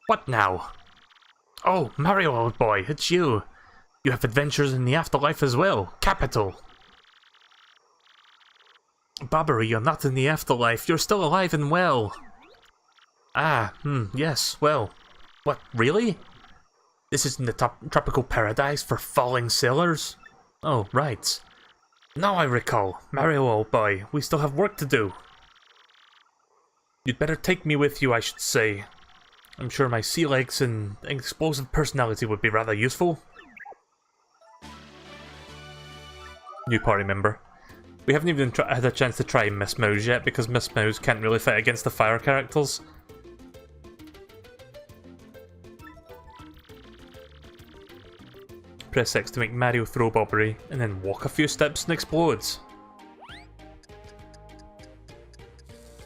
What now? Oh, Mario, old boy, it's you. You have adventures in the afterlife as well. Capital. Bobbery, you're not in the afterlife. You're still alive and well. Ah, yes, well. What, really? This isn't the tropical paradise for falling sailors? Oh, right. Now I recall. Mario, old boy, we still have work to do. You'd better take me with you, I should say. I'm sure my sea legs and explosive personality would be rather useful. New party member. We haven't even had a chance to try Miss Mouse yet, because Miss Mouse can't really fight against the fire characters. Press X to make Mario throw Bobbery, and then walk a few steps and explodes.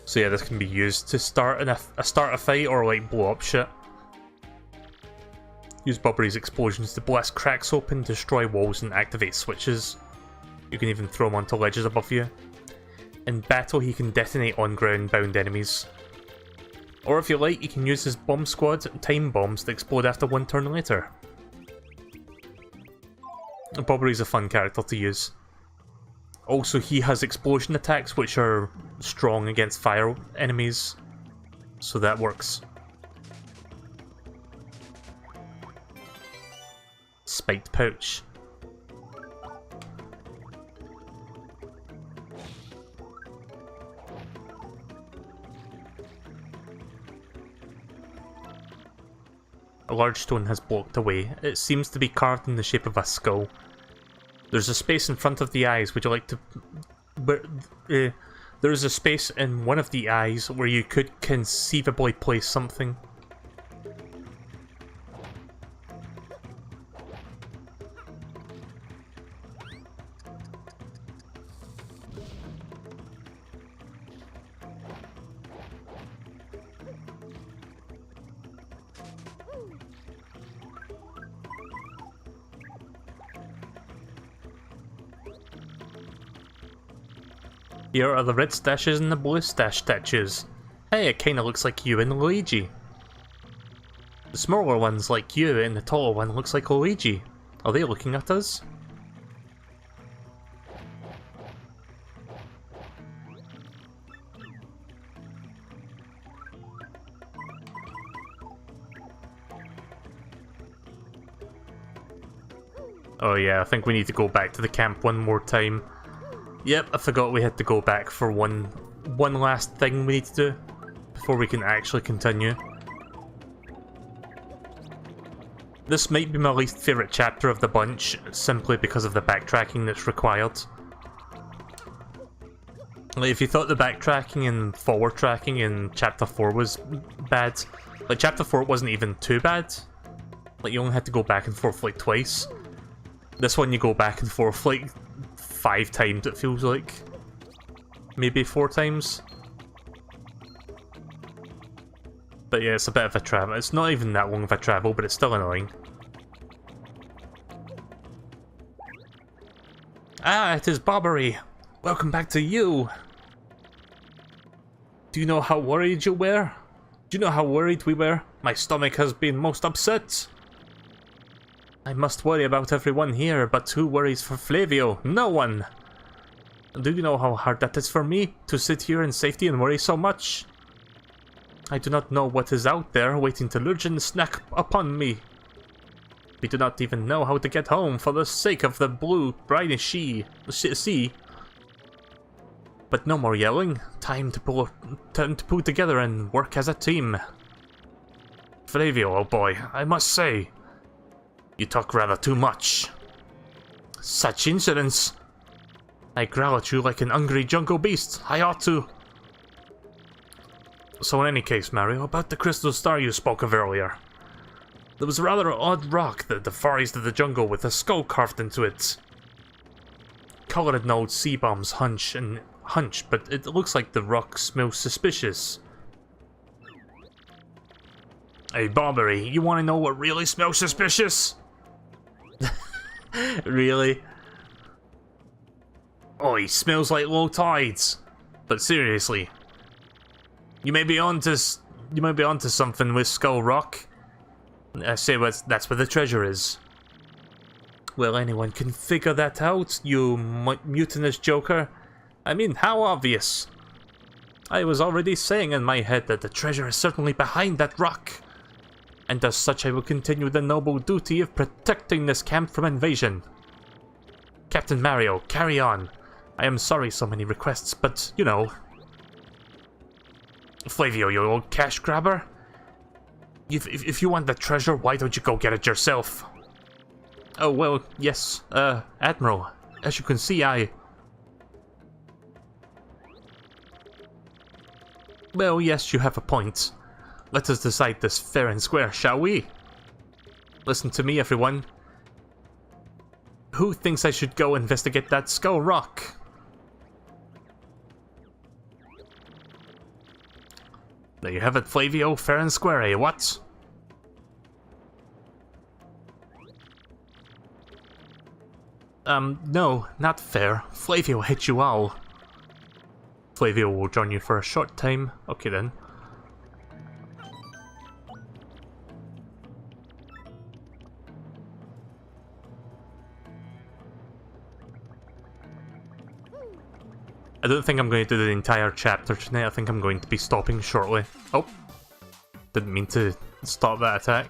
So yeah, this can be used to start a fight or like blow up shit. Use Bobbery's explosions to blast cracks open, destroy walls, and activate switches. You can even throw him onto ledges above you. In battle, he can detonate on-ground bound enemies. Or if you like, you can use his bomb squad time bombs to explode after one turn later. Bobbery's a fun character to use. Also, he has explosion attacks which are strong against fire enemies, so that works. Spiked pouch. A large stone has blocked away. It seems to be carved in the shape of a skull. There's a space in front of the eyes. Would you like to... there's a space in one of the eyes where you could conceivably place something. Here are the red stashes and the blue stash statues. Hey, it kinda looks like you and Luigi. The smaller one's like you and the taller one looks like Luigi. Are they looking at us? Oh yeah, I think we need to go back to the camp one more time. Yep, I forgot we had to go back for one last thing we need to do before we can actually continue. This might be my least favourite chapter of the bunch, simply because of the backtracking that's required. Like, if you thought the backtracking and forward tracking in Chapter 4 was bad, like Chapter 4 wasn't even too bad. Like, you only had to go back and forth like twice. This one you go back and forth like 5 times, it feels like. Maybe 4 times. But yeah, it's a bit of a travel. It's not even that long of a travel, but it's still annoying. Ah, it is Bobbery! Welcome back to you! Do you know how worried you were? Do you know how worried we were? My stomach has been most upset! I must worry about everyone here, but who worries for Flavio? No one! Do you know how hard that is for me, to sit here in safety and worry so much? I do not know what is out there, waiting to lurch and snack upon me. We do not even know how to get home for the sake of the blue, bright sea. But no more yelling. Time to pull together and work as a team. Flavio, oh boy, I must say, you talk rather too much. Such incidents. I growl at you like an hungry jungle beast. I ought to. So in any case, Mario, about the crystal star you spoke of earlier. There was a rather odd rock at the far east of the jungle with a skull carved into it. Call it an old sea bomb's hunch, but it looks like the rock smells suspicious. Hey, Bobbery, you want to know what really smells suspicious? Really? Oh, he smells like low tides. But seriously, you may be onto something with Skull Rock. I say that's where the treasure is. Well, anyone can figure that out, you mutinous joker. I mean, how obvious? I was already saying in my head that the treasure is certainly behind that rock. And as such, I will continue the noble duty of protecting this camp from invasion. Captain Mario, carry on. I am sorry so many requests, but, you know. Flavio, you old cash grabber. If you want the treasure, why don't you go get it yourself? Oh, well, yes, Admiral. As you can see, Well, yes, you have a point. Let us decide this fair and square, shall we? Listen to me, everyone. Who thinks I should go investigate that Skull Rock? There you have it, Flavio, fair and square, eh, what? No, not fair. Flavio hit you all. Flavio will join you for a short time. Okay then. I don't think I'm going to do the entire chapter tonight. I think I'm going to be stopping shortly. Oh, didn't mean to stop that attack.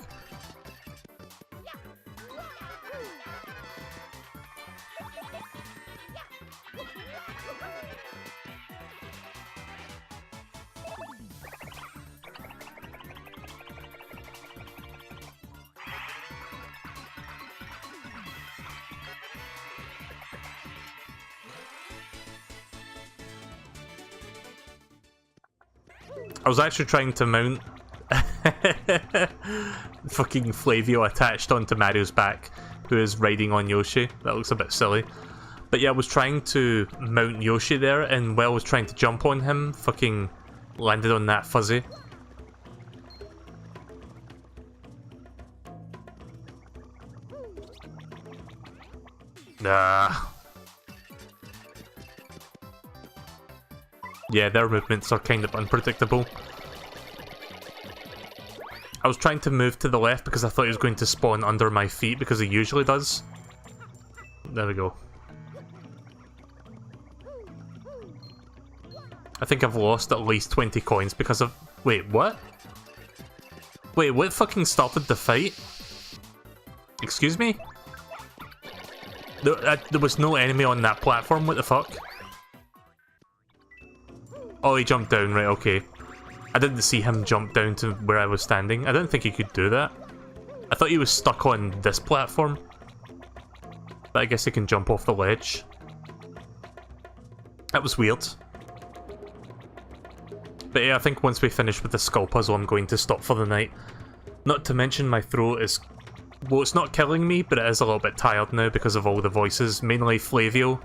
I was actually trying to mount fucking Flavio attached onto Mario's back, who is riding on Yoshi. That looks a bit silly. But yeah, I was trying to mount Yoshi there, and while I was trying to jump on him, fucking landed on that fuzzy. Yeah, their movements are kind of unpredictable. I was trying to move to the left because I thought he was going to spawn under my feet because he usually does. There we go. I think I've lost at least 20 coins because of... Wait, what? Wait, what fucking started the fight? Excuse me? There was no enemy on that platform, what the fuck? Oh, he jumped down, right, okay. I didn't see him jump down to where I was standing. I didn't think he could do that. I thought he was stuck on this platform. But I guess he can jump off the ledge. That was weird. But yeah, I think once we finish with the skull puzzle, I'm going to stop for the night. Not to mention my throat is... Well, it's not killing me, but it is a little bit tired now because of all the voices. Mainly Flavio.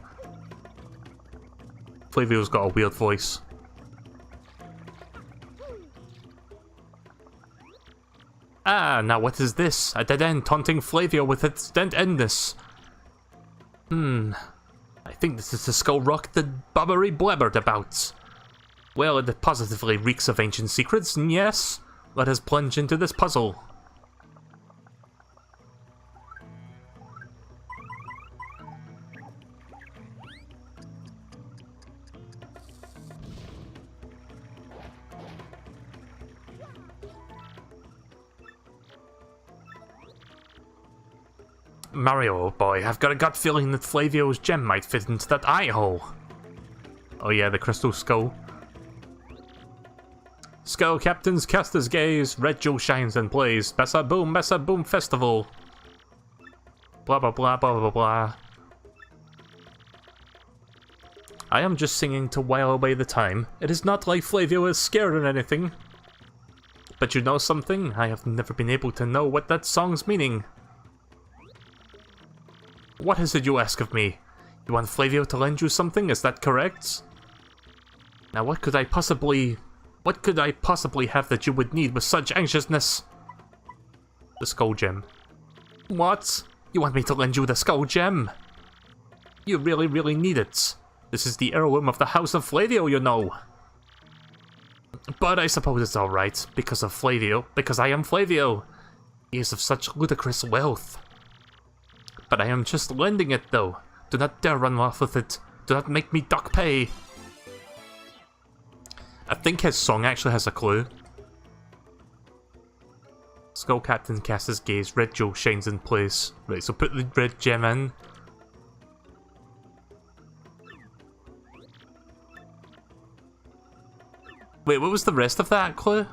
Flavio's got a weird voice. Ah, now what is this? A dead end taunting Flavio with its dead endness. I think this is the Skull Rock that Bobbery blabbered about. Well, it positively reeks of ancient secrets, and yes, let us plunge into this puzzle. Mario, boy, I've got a gut feeling that Flavio's gem might fit into that eye hole. Oh yeah, the crystal skull. Skull captains cast his gaze, red jewel shines and plays. Bessa boom festival. Blah blah blah blah blah blah. I am just singing to while away the time. It is not like Flavio is scared or anything. But you know something? I have never been able to know what that song's meaning. What is it you ask of me? You want Flavio to lend you something, is that correct? Now what could I possibly have that you would need with such anxiousness? The skull gem. What? You want me to lend you the skull gem? You really, really need it. This is the heirloom of the House of Flavio, you know. But I suppose it's alright, because of Flavio, because I am Flavio. He is of such ludicrous wealth. But I am just lending it, though. Do not dare run off with it. Do not make me dock pay. I think his song actually has a clue. Skull Captain casts his gaze, red jewel shines in place. Right, so put the red gem in. Wait, what was the rest of that clue?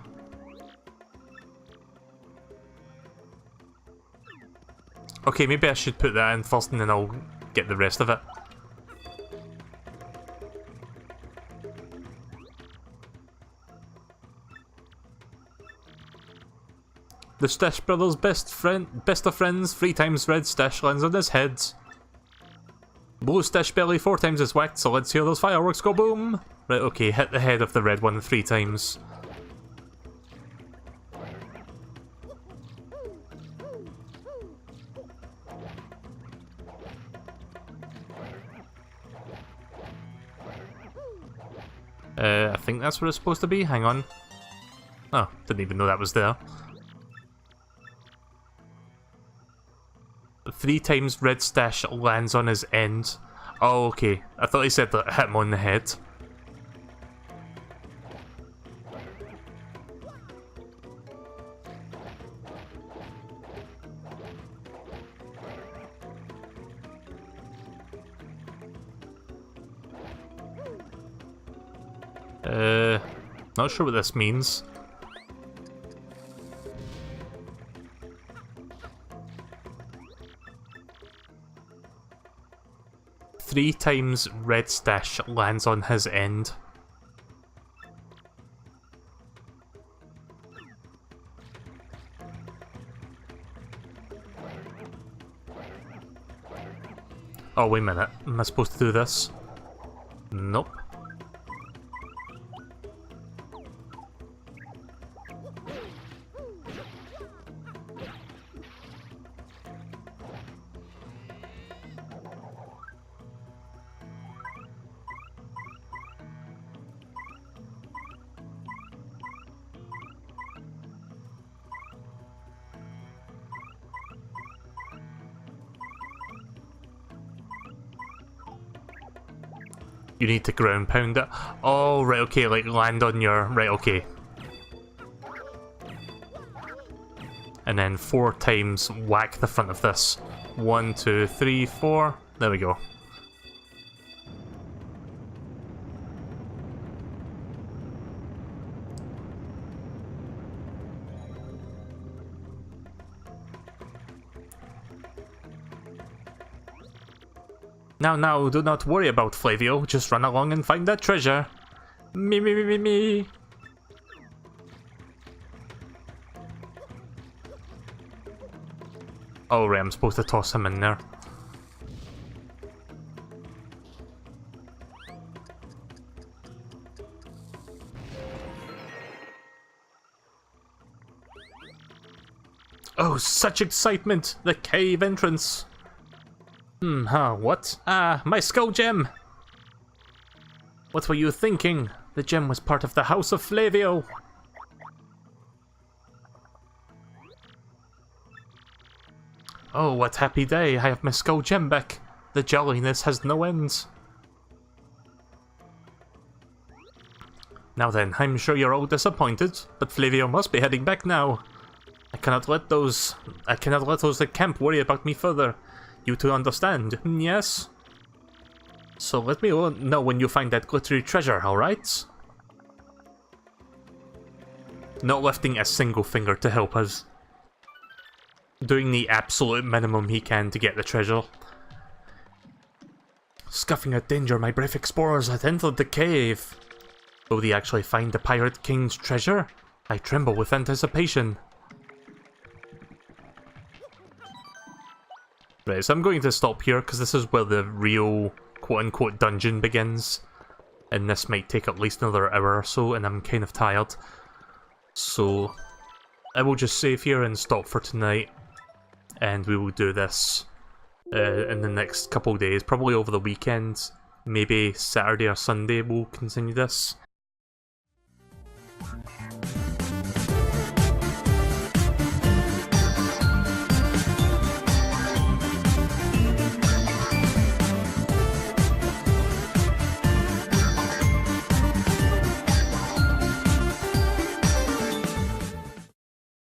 Okay, maybe I should put that in first and then I'll get the rest of it. The Stash Brothers' best of friends, 3 times red stash lands on his head. Blue stash belly 4 times is whacked, so let's hear those fireworks go boom. Right, okay, hit the head of the red one 3 times. I think that's what it's supposed to be, hang on. Oh, didn't even know that was there. 3 times red stash lands on his end. Oh, okay. I thought he said that hit him on the head. Not sure what this means. Three times red stash lands on his end. Oh, wait a minute. Am I supposed to do this? Nope. You need to ground pound it. Oh, right, okay, like land on your... Right, okay. And then 4 times whack the front of this. 1, 2, 3, 4. There we go. Now, do not worry about Flavio. Just run along and find that treasure. Me. Oh, right, I'm supposed to toss him in there. Oh, such excitement! The cave entrance! What? Ah, my skull gem! What were you thinking? The gem was part of the House of Flavio! Oh, what happy day! I have my skull gem back! The jolliness has no end! Now then, I'm sure you're all disappointed, but Flavio must be heading back now. I cannot let those at camp worry about me further. You two understand, yes? So let me know when you find that glittery treasure, alright? Not lifting a single finger to help us. Doing the absolute minimum he can to get the treasure. Scuffing at danger, my brave explorers had entered the cave. Will they actually find the Pirate King's treasure? I tremble with anticipation. Right, so I'm going to stop here because this is where the real quote-unquote dungeon begins. And this might take at least another hour or so, and I'm kind of tired. So I will just save here and stop for tonight. And we will do this in the next couple of days, probably over the weekend. Maybe Saturday or Sunday we'll continue this.